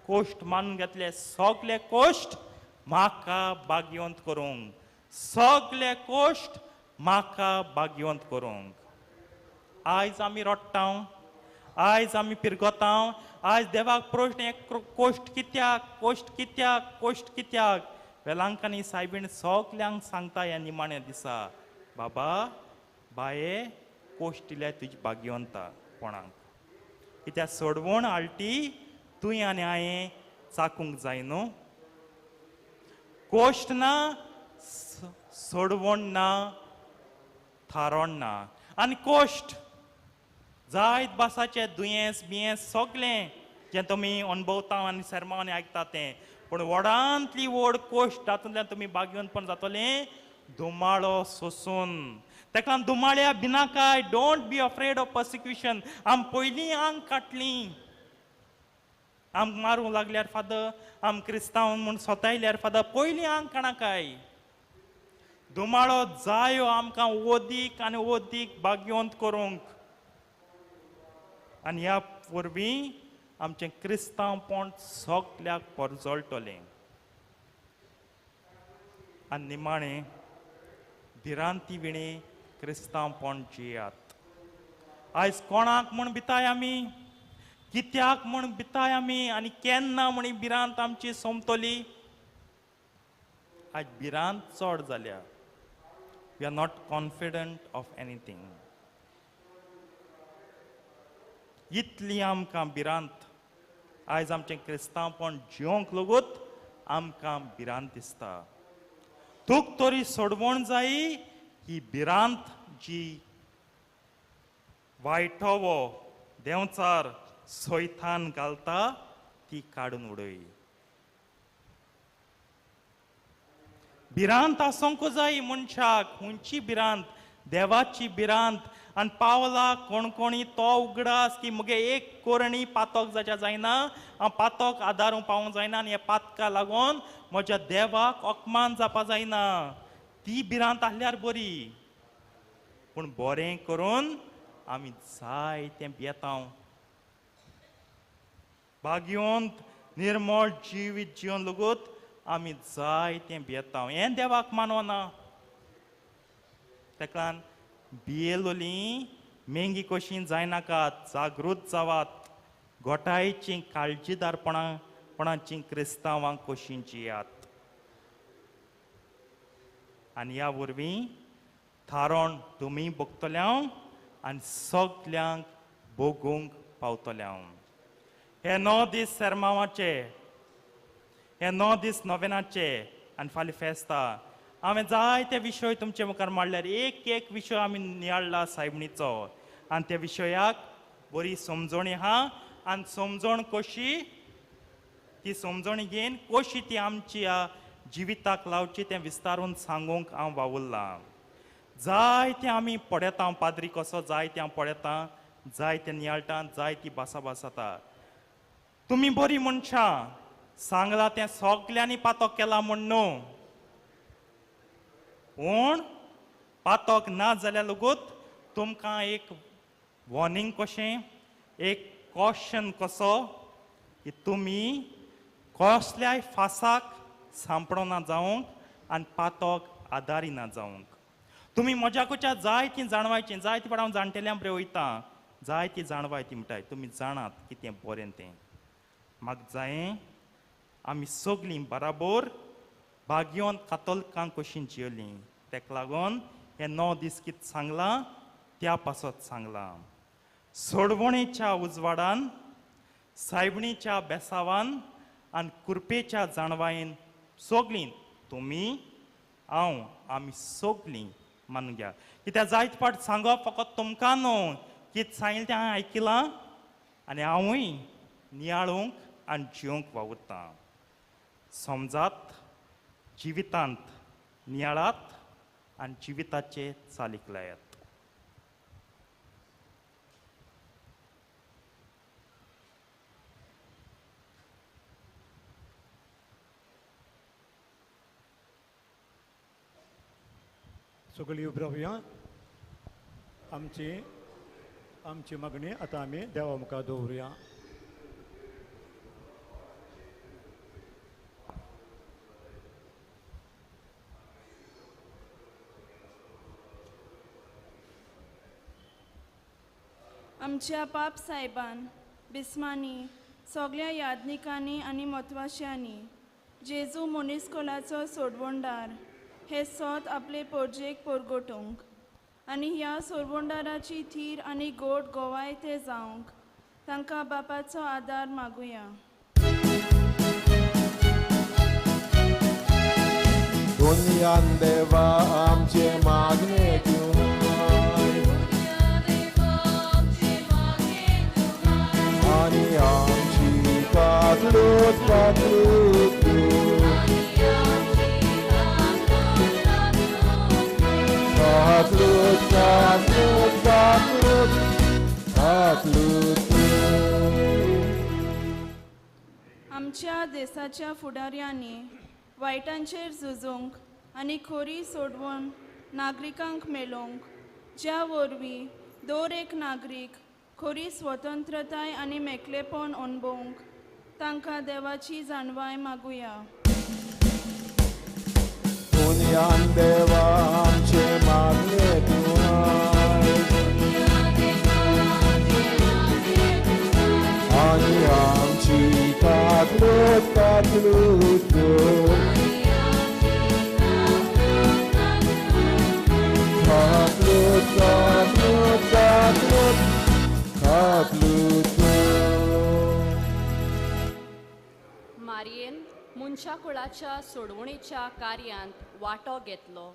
कश्ट मानून घेतले. सगळे कश्ट म्हाका भाग्यवंत करूंक. सगळे कश्ट म्हाका भाग्यवंत करूंक. आयज आमी रडटां, आयज आमी पिरगोतां. आयज देवाक प्रश्न एक, कश्ट कित्याक. वेलांकानी सायबीण सगल्यांक सांगता ह्या निमाण्या दिसा, बाबा बाये, कश्ट दिल्या तुजी भाग्यवंतापणाक. कित्याक सोडवण हाडटी तुवें आनी हांवें चाकूंक जाय न्हू. कश्ट ना, सोडवण ना, थारोन ना. आनी कश्ट जायत भासाचें दुयेंस बियेंस सगळें जें तुमी अणभवता आनी सरमांनी आयकता तें. पूण व्हडांतली व्हड कश्ट तातूंतल्यान तुमी भाग्यवंतपण जातलें दुमाळो सोसून. ताका लागून दुमाळ्या भिनाकाय. Don't be afraid of persecution. आम पयलीं आंग काटलीं. आम मारूंक लागल्यार फादर, आम क्रिस्तांव म्हूण सोतायल्यार फादर, पयलीं आंग काणाकाय. दुमाळो जायो आमकां ओदीक आनी ओदीक भाग्यवंत करूंक. आनी ह्या वरवीं आमचें क्रिस्तांवपण सगळ्याक परजळटलें. आनी निमाणें भिरांती विणे क्रिस्तांवपण जियात. आयज कोणाक म्हण भिताय आमी, कित्याक म्हण भिताय आमी आनी केन्ना म्हणी भिरांत आमची सोमतली. आज भिरांत चड जाल्या. We are not confident of anything. इतली आमकां भिरांत आयज आमचें क्रिस्तांवपण जिवंक लागून आमकां भिरांत दिसता. तुक तरी सोडवण जायी ही भिरांत जी वायटोवो देंवचार सोयतान घालता ती काडून उडय. भिरांत आसोंक जाय मनशाक, हुंची भिरांत, देवाची भिरांत. आनी पावला कोणी तो उगडास की मुगे एक कोरणी पातोक जाच्या जायना, हांव पातोक आदारूं पावूंक जायना आनी हे पातका लागून म्हज्या देवाक अपमान जावपा जायना. ती भिरांत आहल्यार बरी. पूण बरें करून आमी जाय तें भियेतांव. भाग्यवंत निर्मळ जिवीत जिवन लगूत आमी जाय तें भियेतांव. हें देवाक मानवना. तेका लागून भियेलोलीं मेंगी कशीं जायनाकात, जागृत जावात. गोठायची काळजीदारपणाची क्रिस्तांवांक कशीं जियात. आनी ह्या वरवीं थारोन तुमी भोगतल्यांव आनी सगल्यांक भोगूंक पावतल्यांव. हे 9 दीस सेरमांवाचे, हे 9 दीस नोवेनाचे आनी फाल्यां फेस्ता. हांवें जायते विशय तुमचे मुखार मांडल्यार एक विशय आमी नियाळ्ळा सायबणीचो. आनी त्या विशयाक बरी समजणी आहा. आनी समजण कशी, ती समजणी घेवन कशी ती आमच्या जिविताक लावची तें विस्तारून सांगूंक हांव वावुरलां. जायते आमी पळयता, पाद्री कसो जायते हांव पळयता, जायते नियाळटा, जायती भासाता. तुमी बरी मनशां, सांगलां तें सगल्यांनी पातोक केलां म्हण न्हू. पूण पातोक ना जाल्या लगूत तुमकां एक वॉर्निंग कशें, एक कॉशन कसो की तुमी कसल्याय फासाक सांपडोना जावंक आनी पातोक आदारी ना जावंक. तुमी मजाकूच्या जायतीं जाणवायचीं, जायती पाड हांव जाणटेल्यां बरें वयता, जायती जाणवाय ती म्हणटाय तुमी जाणात कितें बरें तें. म्हाका जायें आमी सगलीं बराबर भाग्यवंत कातोलिकांक कशीं जियेलीं. तेका लागून हे 9 दीस कितें सांगलां त्या पासत सांगलां. सोडवणेच्या उजवाडान, सायबणीच्या बेसावान आनी कुरपेच्या जाणवायेन सगलीं तुमी, हांव, आमी सगलीं मानून घ्या. कित्याक जायते फावट सांगप फकत तुमकां न्हू, कितें सांगिल्लें तें हांवें आयकलां आनी हांवूय नियाळूंक आनी जिवंक वावुरतां. समजात, जिवितांत नियाळात आनी जिविताचे चालीक लायात. सगळीं उबी रावया. आमची मागणी आतां आमी देवा मुखार दवरुया. आमच्या पाप साहेबान, बिस्मांनी, सगळ्या यादनिकांनी आनी म्हत्वाच्यांनी जेजू मनीसकुलाचो सोडवणदार हे सोत आपले पोरजेक पोरगोटूंक आनी ह्या सोडवणदाराची थीर आनी गोड गोवाय ते जावंक तांकां बापाचो आदार मागुया. दुनियान देवा आमचे मागणे आणि आमची कातलूत कातलूत कातलूत कातलूत कातलूत कातलूत. आमच्या देशाच्या फुडाऱ्यांनी वायटांचेर झुजूंक आनी खरी सोडवण नागरिकांक मेळोवंक, ज्या वरवीं दर एक नागरीक खरी स्वतंत्रताय आनी मेकलेपण अणभवंक तांकां देवाची जाणवाय मागुया. दुनियान देवा आमचे मागणे तूं I. kaklut, kaklut, kaklut, kaklut, kaklut, kaklut. मारयेन मनशा कुळाच्या सोडवणेच्या कार्यांत वांटो घेतलो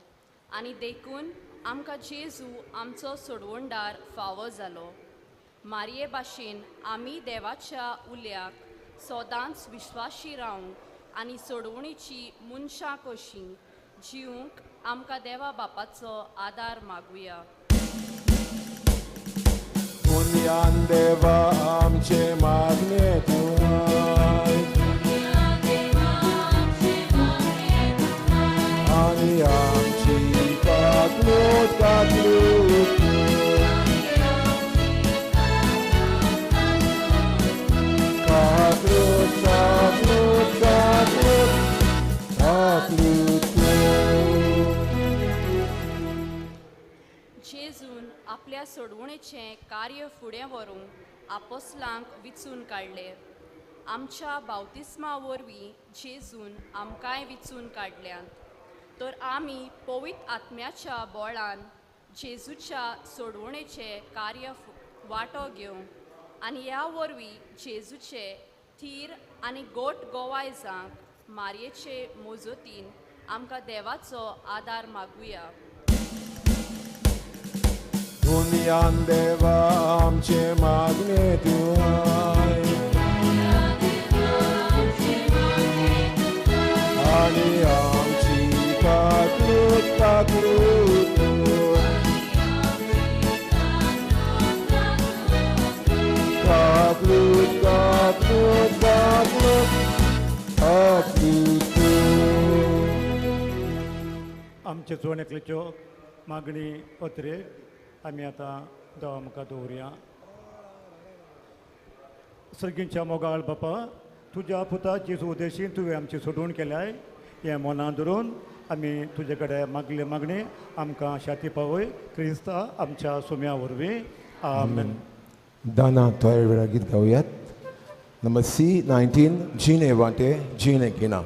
आनी देखून आमकां जेजू आमचो सोडवणदार फावो जालो. मारये भाशेन आमी देवाच्या उल्याक सदांच विश्वासी रावंक आनी सोडवणेची मनशां कशीं जिवंक आमकां देवा बापाचो आदार मागुया. पुण्यान देवा आमचे मागणे तुहाय आणि आमची काकलूत काकलूत काकलूत काकलूत काकलूत काकलूत. जेजून आपल्या सोडवणेचें कार्य फुडें व्हरूंक आपोस्लांक विचून काडले. आमच्या बावतिस्मा वरवीं जेजून आमकांय विचून काडल्यात. तर आमी पवित्र आत्म्याच्या बोळान जेजूच्या सोडवणेचें कार्य वांटो घेवंक आनी ह्या वरवीं जेजूचे थीर आनी गोट गोवायजांक मारयेचे मोजतीन आमकां देवाचो आदार मागुया. पुण्यान देवा आमचे मागणे तुहाय आणि आमची काकलूत काकलूत काकलूत काकलूत काकलूत काकलूत. आमचे चोणेकलेच्यो मागणी पत्रेक आमी आतां देवा मुखार दवरुया. सर्गींच्या मोगाळ बापा, तुज्या पुता जेजू उद्देशीन तुवें आमची सोडवण केल्याय हें मनान धरून आमी तुजे कडेन मागली मागणी आमकां शाती पावय क्रिस्ता आमच्या सुम्या वरवीं. आमेन. दाना तोयर वेळा गीत गावयात. नंबर C19 जीने वाटे जीने किना.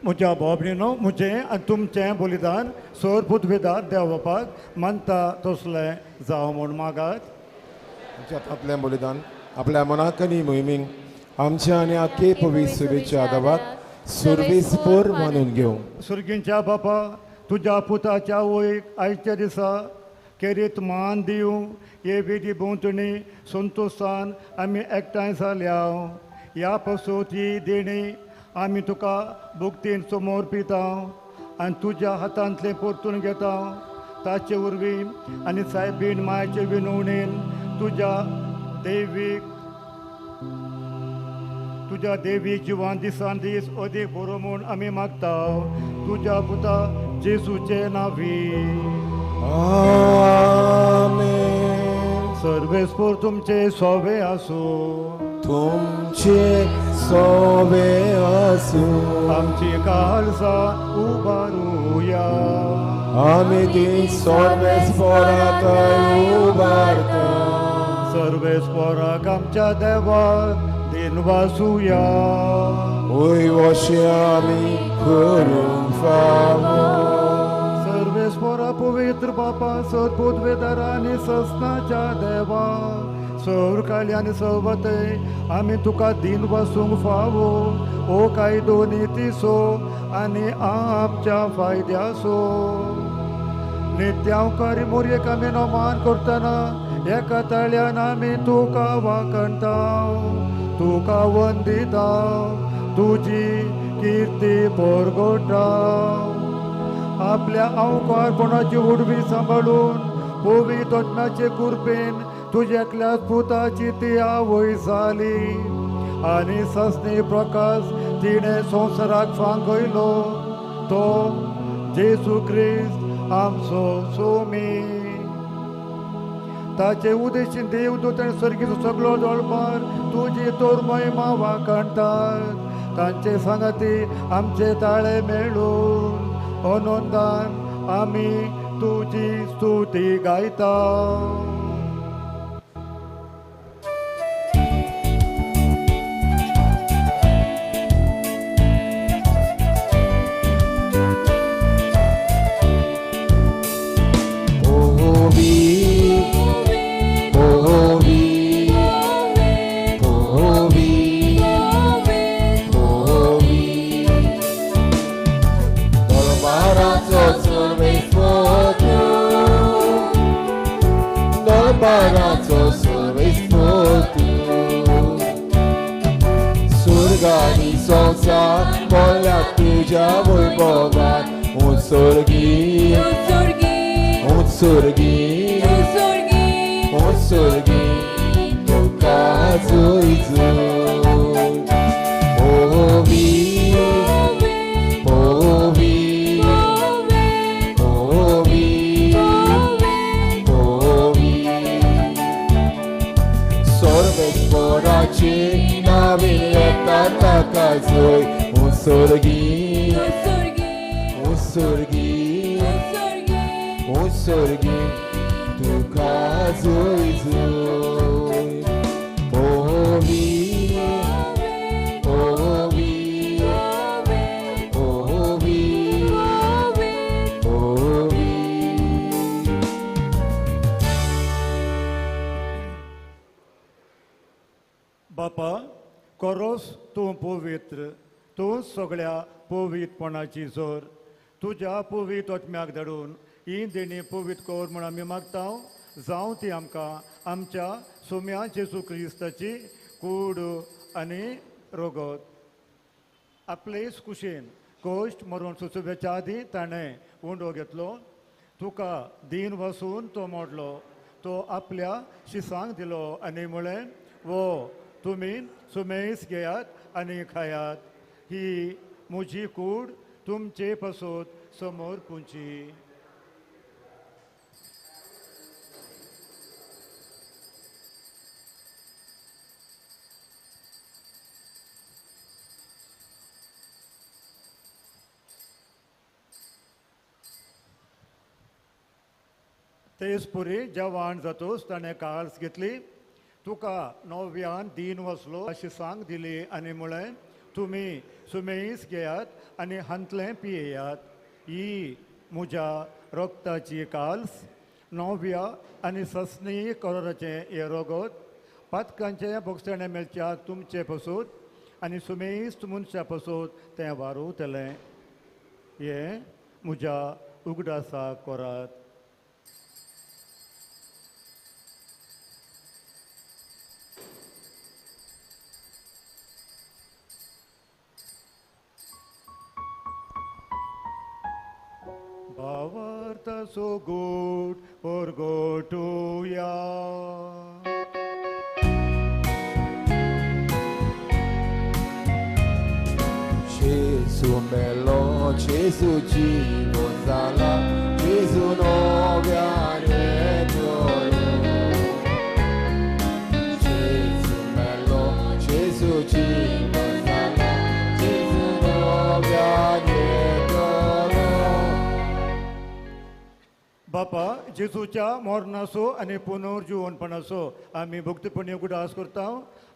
म्हज्या भाव भयणीनो, म्हजें आनी तुमचें बलिदान सोर पुतवेदार देवा बापाक मानता तसलें जावं म्हूण मागात. आपलें बलिदान आपल्या मनाकनी मोहिमीक आमच्या आनी आख्खे पवित्र सभेच्या आदाराक सुरवेस्पर मानून घेवं. सुर्गींच्या बापा, तुज्या पुताच्या वयक आयच्या दिसा खेरीत मान दिवं हे वेदी भोंवतणी संतोशान आमी एकठांय जाल्या. ह्या पासून ही देणी आमी तुका भुक्तीन समर्पिता आनी तुज्या हातांतलें परतून घेता. ताचे वरवीं आनी सायबीण मायेचे विनवणेन तुज्या देवीक जिवान दिसान दीस अदीक बरो म्हूण आमी मागता. तुज्या पुता जेजूचे नांवी. आमेन. सर्वेस्पर तुमचे सोवे आसूं. तुमचे सोबे आसूं आमची काळसा उबारूया आमी ती सर्वेस्पराक उबारता सर्वेस्पराक आमच्या देवाक दिनवासूया वयवशें आमी करूंक फावो सर्वेस्परा पवित्र बापा सद्भुत वेदारा आनी ससनाच्या देवा सौर काळी आनी सवते आमी तुका दिन वासूंक फावो ओ काय दोनी तिसो आनी आमच्या फायद्यासो नित्यांवकारी मोरयेक आमी नमान करतना एका ताळ्यान आमी तुका वाकणता तुका वंदिता तुजी कीर्ती परगोटा आपल्या अवकारपणाची उडवी सांबाळून पवित्र आत्म्याचे कृपेन तुझ्या एकल्याच पुताची ती आवय जाली आनी ससनी प्रकाश तिणें संवसाराक फांकयलो तो जेजू क्रिस्त आमचो सोमी ताचे उदेशीन देवदूत आनी सर्गीचो सगळो दळपार तुजी तोर महिमा वाकणटात तांचे सांगाती आमचे ताळे मेळून आनंदान आमी तुजी स्तुती गायता Surgani sonsa moja tuja mój bogat Utsurgi Pokazuj zuj Powi Sorbet poraci na willeta nakazuj Utsurgi Tukazuj zuj Powi बापा कोरोस तूं पवित्र तूं सगळ्या पवित्रपणाची जोर तुज्या पवित्र आत्म्याक धाडून ही देणी पवित्र कोर म्हण आमी मागता जावं ती आमकां आमच्या सोम्या जेजू क्रिस्ताची कूड आनी रोगत आपलेच कुशेन कोश्ट मरून सुचोवच्या आदीं ताणें उंडो घेतलो तुका दिन वसून तो मोडलो तो आपल्या शिसांक दिलो आनी म्हळें वो तुमी सुमेस घेयात आनी खायात ही म्हजी कूड तुमचे पासून समोर पुंची तेच पुरी जेवण जातोच ताणें काळस घेतली तुका नव्यान दिन वसलो अशी सांग दिली आनी म्हळें तुमी सुमेस घेयात आनी हांतलें पियेयात ही म्हज्या रक्ताची काल्स नव्या आनी ससनी करोराचें हें रोगत पातकांचे भोगसणे मेळच्या तुमचे पासून आनी सुमेस्त मनशा पासून तें वारूतलें हें म्हज्या उगडासाक कोरात Bavarta so good or go to ya. Gesù melo, Gesù cibo zala, Gesù novia retoro. Gesù melo, बापा जेजूच्या मरणाचो आनी पुनर्जीवनपणाचो आमी भक्तीपणी उगडास करता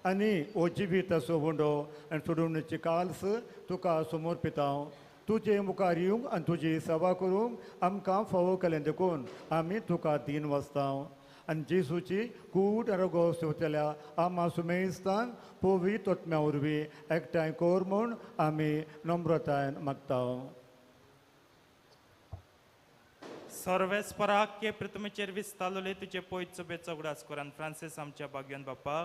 आनी हो जिविताचो वंडो आनी सोडवणेची काल्स तुका समर्पिता. तुजे मुखार येवंक आनी तुजी सेवा करूंक आमकां फावो केलें देखून आमी तुका दीन वचता. आनी जेजूची कूड आरोग्य सेवतल्या आमा सुमेस्तान पवित्र आत्म्या वरवीं एकठांय कर म्हूण आमी नम्रतायेन मागता. सर्वेस्पराक पृथ्वीचेर विस्तारलोले तुजे पयत चुबेचो उगडास कर. आनी फ्रांसीस आमच्या भाग्यवान बापा,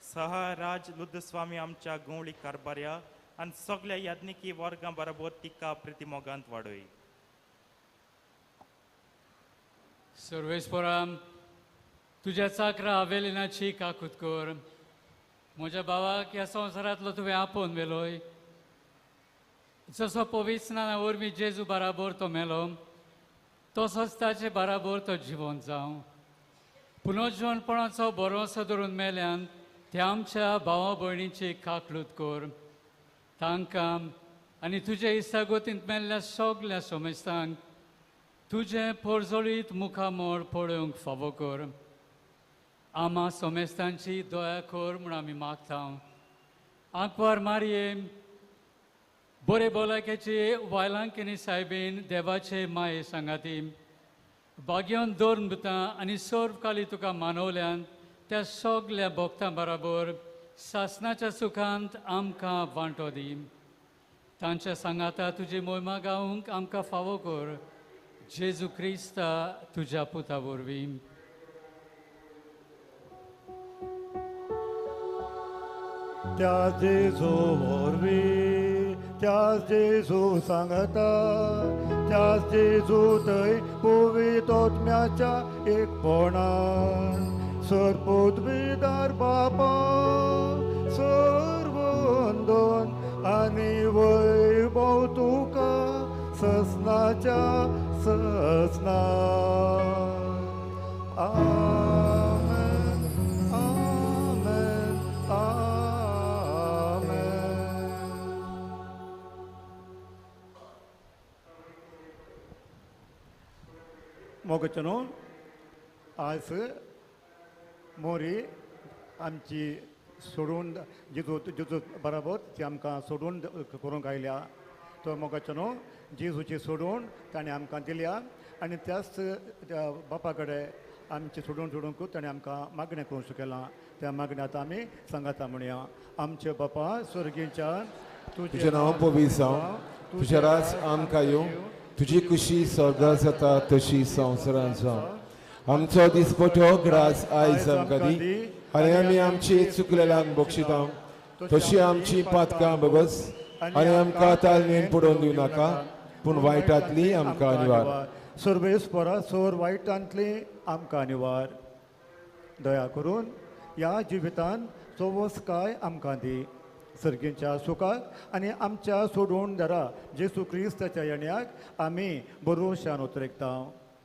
सहाराज लुद्धस्वामी आमच्या गवळी कारभार्या आनी सगळ्या याज्ञिकी वर्गां बरोबर तिका प्रितिमोगांत वाडय. सर्वेस्पराम तुज्या चाकरा आवेलिनाची काकूत कर. म्हज्या भावाक ह्या संवसारांतलो तुवें आपोवन मेलोय. जसो पवित्र स्नाना वरवीं जेजू बराबर तो मेलो तसोच ताचे बराबर तो जिवंत जावं. पुनर्जीवनपणाचो भरोसो धरून मेल्यान त्या आमच्या भावा भयणीची काकलूत कर. तांकां आनी तुज्या इश्टागोतींत मेल्ल्या सगल्या सोमेस्तांक तुजें परजोळीत मुखामोळ पळोवंक फावो कर. आमा सोमेस्तांची दया कर म्हूण आमी मागता. आंकवार मारये, बरे भलायकेची वायलांकिनी सायबीन देवाचे माये सांगाती भाग्यान दोन बुतां आनी सर्व काली तुका मानवल्यान त्या सगल्या भक्तां बरोबर सासणाच्या सुखांत आमकां वांटो दी. तांच्या सांगाता तुजी मोहिमा गावंक आमकां फावो कर. जेजू क्रिस्ता तुज्या पुता वरवीं. त्या जेजू वरवीं, त्या जेजू सांगता, त्या जेजू थंय पवित्र आत्म्याच्या एकपणान सर्पोद्विदार बापा सर्व वंदन आनी वैभव तुका ससनाच्या ससना. आमेन, आमेन, आमेन. मोगचनो आज मोरी आमची सोडून जेजू जेजू बराबर ती आमकां सोडून करूंक आयल्या. तो मोगाचनो जेजूची सोडून ताणें आमकां दिल्या आनी त्याच बापा कडेन आमचे सोडून सोडूंकूच ताणें आमकां मागणें करूंक केलां. त्या मागण्यात आमी सांगाता म्हणया. आमचे बापा स्वर्गीच्यान तुजें नांव पवित्र जावं, तुजें राज आमकां येवं, तुजी कुशी स्वर्गांत जाता तशी संवसारांत जावं. आमचो दिसपट्टो ग्रास आयज आमकां दी आनी आमी आमची चुकलेल्यांक बक्षिता तशी आमची पातकां बगस आनी आमकां तालमेन पडोवन दिवं नाका पूण वायटांतली आमकां निवार. सर्वेस्परा सोर वायटांतली आमकां निवार. दया करून ह्या जिवितान चवसकाय आमकां दी. सर्गीच्या सुखाक आनी आमच्या सोडून दरा जेजू क्रिस्ताच्या येण्याक आमी भरोशान उतरयता.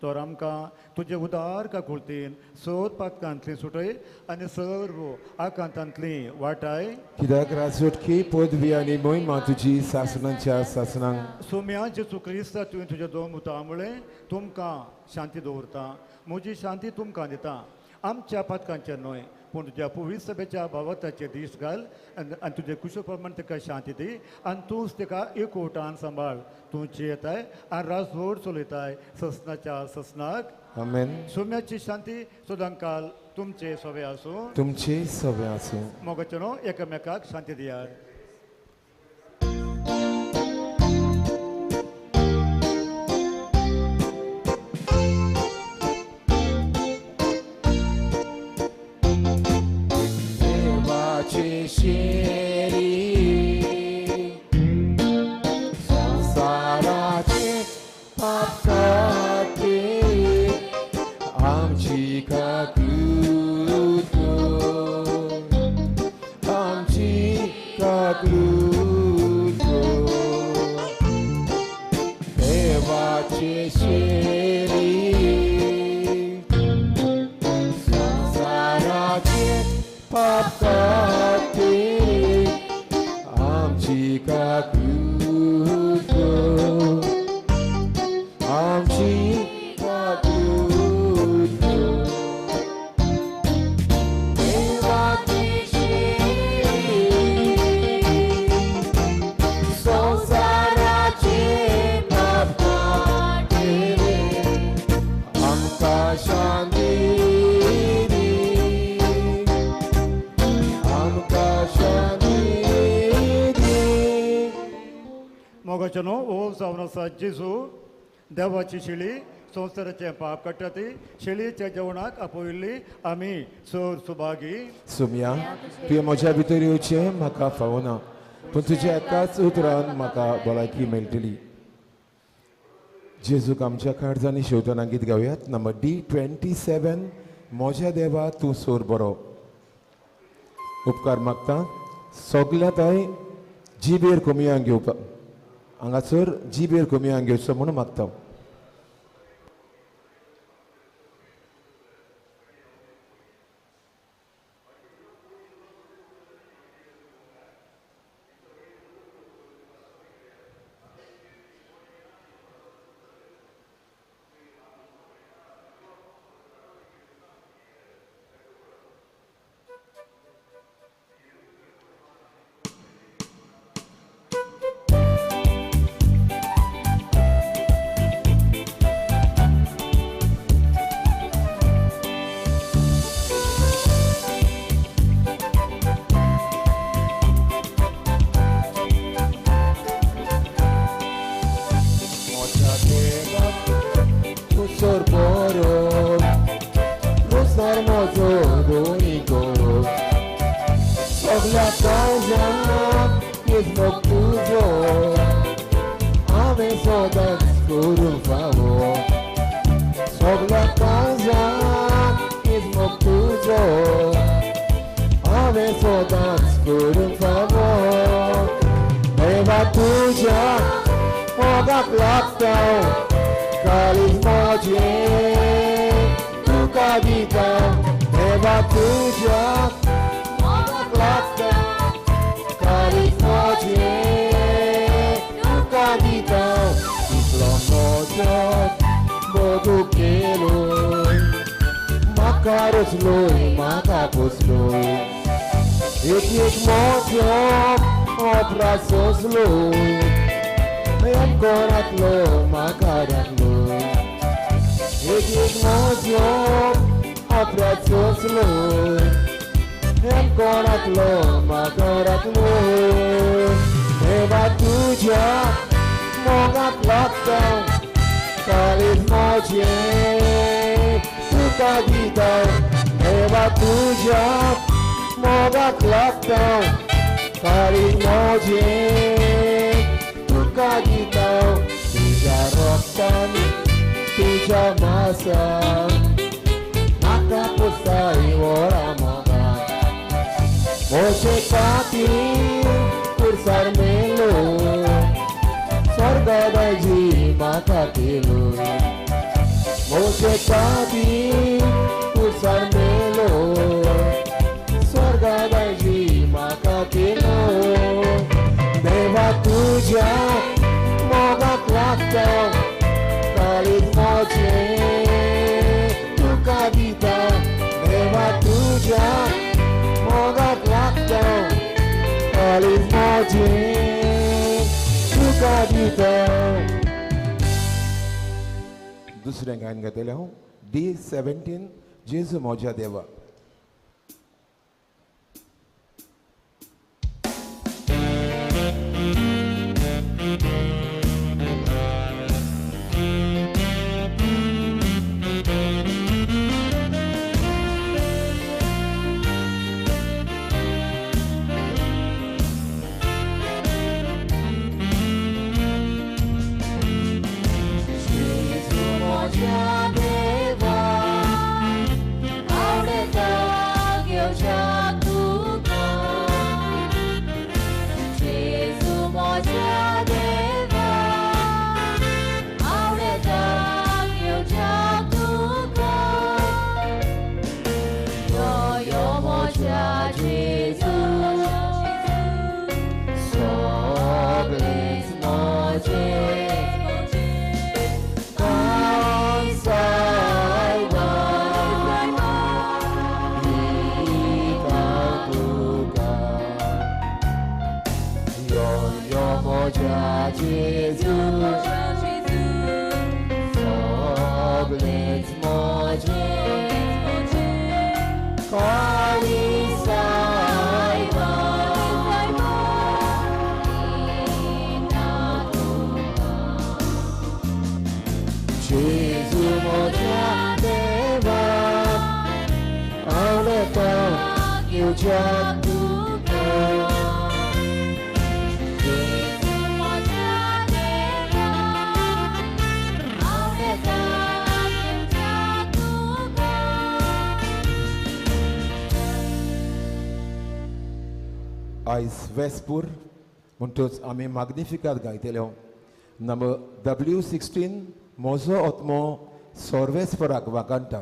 तर आमकां तुजे उदार काकुळतीन सोद पातकांतली सुटय आनी सर्व आकांतांतली वाटाय. कित्याक राजवटकी पदवी आनी मोहिमा तुजी सासणांच्या सासणांक. सोम्या जेजू क्रिस्ता तुवें तुजे दोन उता मुळे तुमकां शांती दवरता. म्हजी शांती तुमकां दिता. आमच्या पातकांचेर न्हय पूण तुज्या पवित्र सभेच्या भावताचे दीस घाल आनी तुजे कुशे प्रमाण ताका शांती दी आनी तूंच ताका एकवटान सांबाळ. तुमची येताय आनी राजवट चलयताय ससनाच्या ससनाक. आमेन. सोम्याची शांती सदांकाल तुमचे सवे आसूं. तुमचे सवे आसूं. मोगाचनो एकामेकाक शांती दियात. संसाराचे पाप खातीर आमची काकूत कर, आमची काकूत कर. देवाचे शेरी संसाराचे पाप खातीर आमची काकूत कर, आमची काकूत मोगाचनो ओ सावनसा जेजू देवाची शिळी संवसाराचे पाप कट्टाती शेळयेच्या जेवणाक आपयल्ली आमी चोर सुभागी सुम्या तुवें म्हज्या भितर येवचें म्हाका फावना पूण तुज्या एकाच उतरान म्हाका भलायकी मेळटली. जेजूक आमच्या काळजांनी शेवटना गीत गावयात. नंबर D27 म्हज्या देवा तूं सोर बरो. उपकार मागता सगल्या थंय जिबेर कोमयां घेवपाक हांगासर जिबेर कोमयां घेवचो म्हणून मागता. दुसरें गायन घातलेलें हांव D17 जेजू म्हज्या देवा. जेजू म्हज्या देवा आवडटा येवच्याक तुका आयज वेस्पूर म्हणटच आमी मॅग्निफिकात गायतले नंबर W16 म्हजो आत्मो सर्वेस्पराक वाकांता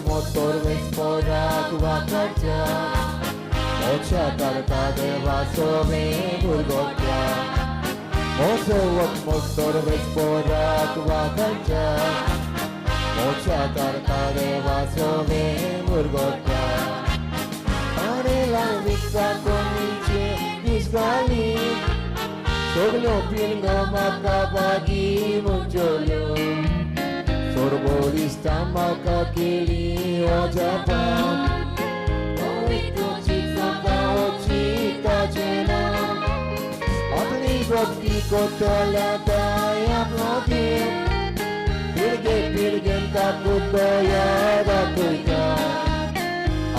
Mo sorvesporak vakarta Ocha karta deva sove burgotya Mo sorvesporak vakarta Ocha karta deva sove burgotya Are la vita comice disgali Soglo pilno makabagi munjolo Sorbolista makakili ojapam Ovitu chitata ochita jena Apni bhakti ko talataya apnotim Pilgen takutaya dakuita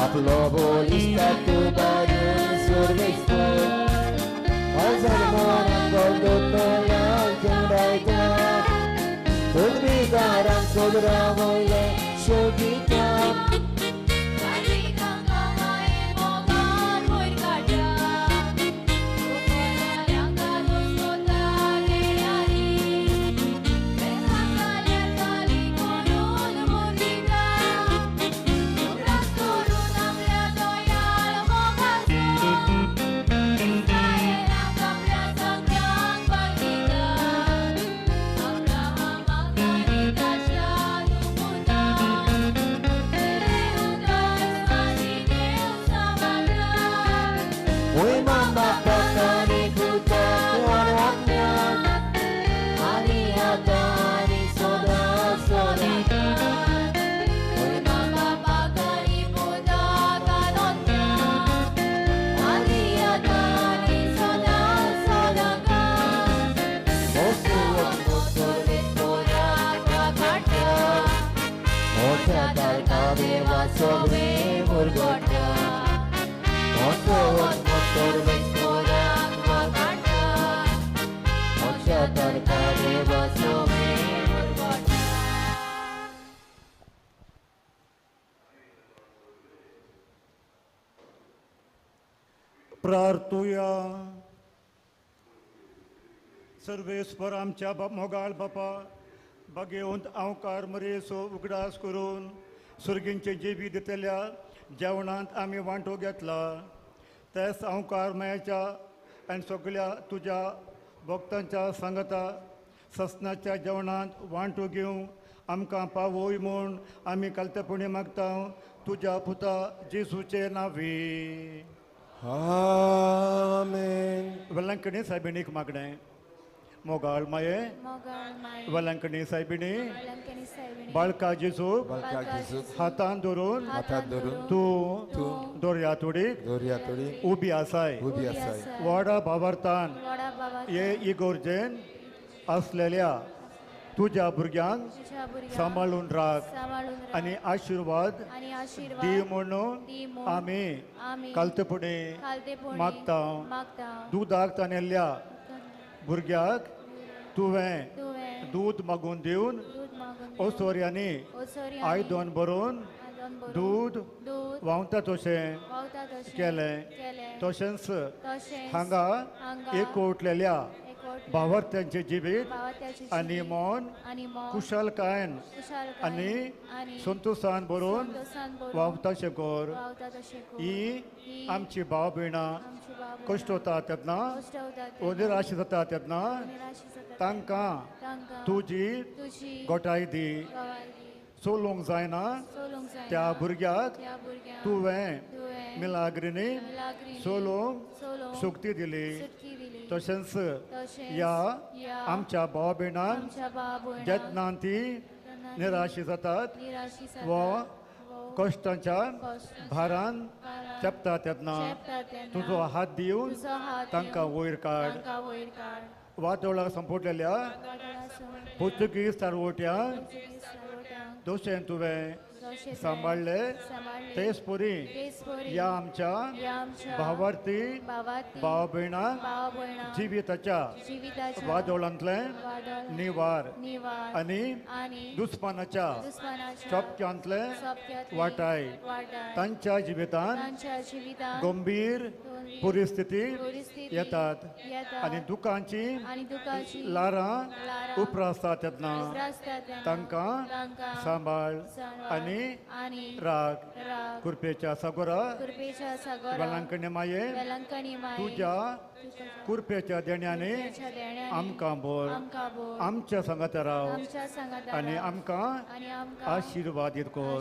Aplo bolista tu barun survespor Azarmonan goldotolan kendaita Udmigaran sodramoyle şogitam Sobre Murgota Motor Vesporak Vakata Moksha Tarka Deva Sobre Murgota प्रार्थूया सर्वेस्पर आमच्या मोगाळ बापा बगेवंत अवकार मरेसो उगडास करून सुर्गींचे जेवी दितल्या जेवणांत आमी वांटो घेतला तेच अवकार मेळच्या आनी सगळ्या तुज्या भक्तांच्या सांगता ससनाच्या जेवणांत वांटो घेवंक आमकां पावोय म्हूण आमी कलतेपणी मागता तुज्या पुता जेसूचे नांवी आमेन वेलंकणी सायबिणीक मागणें मोगाळ माये वेलंकणी सायबिणी बाळका जेजू हातान धरून तूं दोर्यातोडीक उबी आसाय व्हडा भावार्थान हे इगोर्जेन असलेल्या तुज्या भुरग्यांक सांबाळून राख आनी आशिर्वाद दी म्हणून आमी कालतेपणी मागता दुदाक ताणेल्ल्या भुरग्याक तुवें दूद मागून दिवन ओसोऱ्यांनी आयदन भरून दूद व्हांवता तशें केलें तशेंच हांगा एकवटलेल्या भावार्थ्यांचे जिवीत आनी मन कुशलकायेन आनी संतोशान भरून व्हांवताशें कर ही आमची भाव भयणां कश्ट वता तेन्ना निराश जाता तेन्ना तांकां तुजी गोठाय दी सोलूंक जायना त्या भुरग्याक तुवें मिलाग्रिनी सोलूंक शक्ती दिली तशेंच ह्या आमच्या भाव भयणांक जेन्ना ती निराशी जातात वा कश्टांच्या भारान चेपता तेन्ना तुजो हात दिवन तांकां वयर काड. वादोळाक संपटलेल्या पोर्तुगीज तारवट्यांक दोशें तुवें सांबाळले तेच परी या आमच्या भावार्थी भाव भयणांक जिविताच्या वादोळांतले निवार आनी दुस्मानाच्या चोपक्यांतले वाटाय. तांच्या जिवितांत गंभीर परिस्थिती येतात आनी दुखांची लारां उपरासतात तेन्ना तांकां सांबाळ आनी राग. कुरपेच्या सागोरा वेलांकणी माये तुज्या कुरपेच्या देण्याने आमकां बोर. आमच्या संगात राव आनी आमकां आशिर्वादीत कर.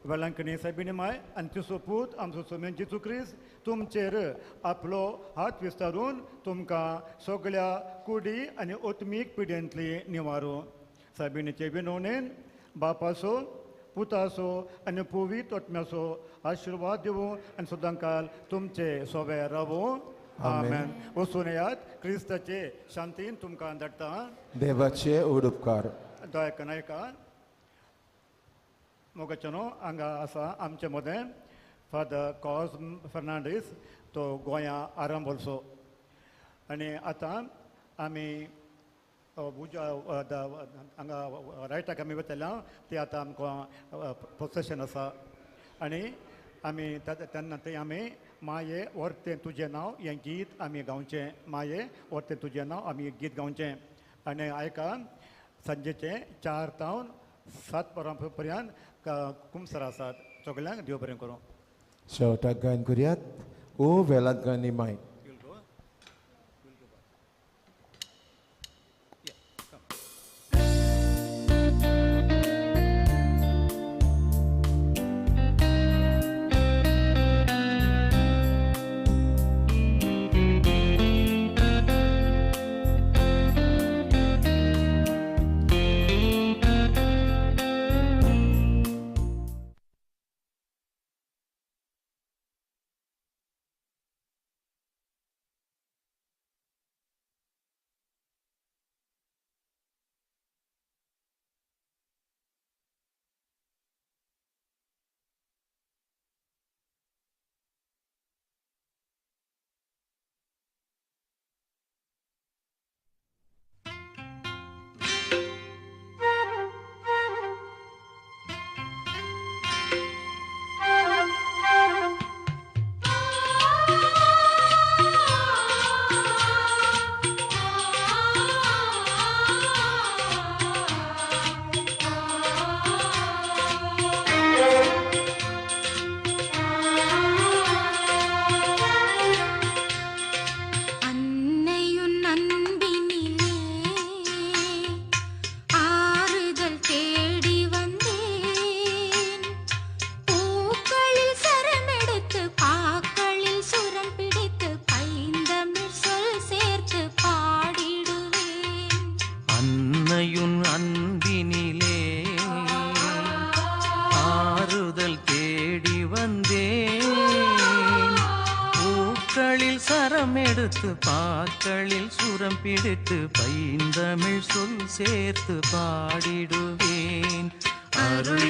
वेलांकणी सायबिणी माय आनी तिचो पूत आमचो सोमेन जेजू क्रिस्त तुमचेर आपलो हात विस्तारून तुमकां सगळ्या कुडी आनी ओत्मीक पिड्यांतली निवारो. सायबिणीचे विनवणेन बापासो पुतासो आनी पवित आत्म्याचो आशिर्वाद दिवं आनी सदां काल तुमचे सोबे रावो. आमेन. वचून येयात. क्रिस्ताचे शांतीन तुमकां धाडटा. देवाचे उडुपकार. दया करून आयका. मोगाचेनो हांगा आसा आमचे मदें फादर कॉस्म फर्नांडीस. तो गोंया आरंभोलचो आनी आतां आमी हांगा रायटाक आमी वतल्या ती आतां आमकां प्रोसेशन आसा आनी आमी तेन्ना थंय आमी माये वर्तें तुजें नांव हें गीत आमी गावचें. माये वर्तें तुजें नांव आमी गीत गावचें. आनी आयका सांजेचें 4 तावन 7 पर्यंत कुमसार आसात. सगळ्यांक देव बरें करूं. शेवटाक गायन करुयात. ओ वेलांकणी माय. எடுத்து பாக்களில் சுரம் பிடித்து பைந்தமிழ் சொல் சேர்த்து பாடிடுவேன். அருள்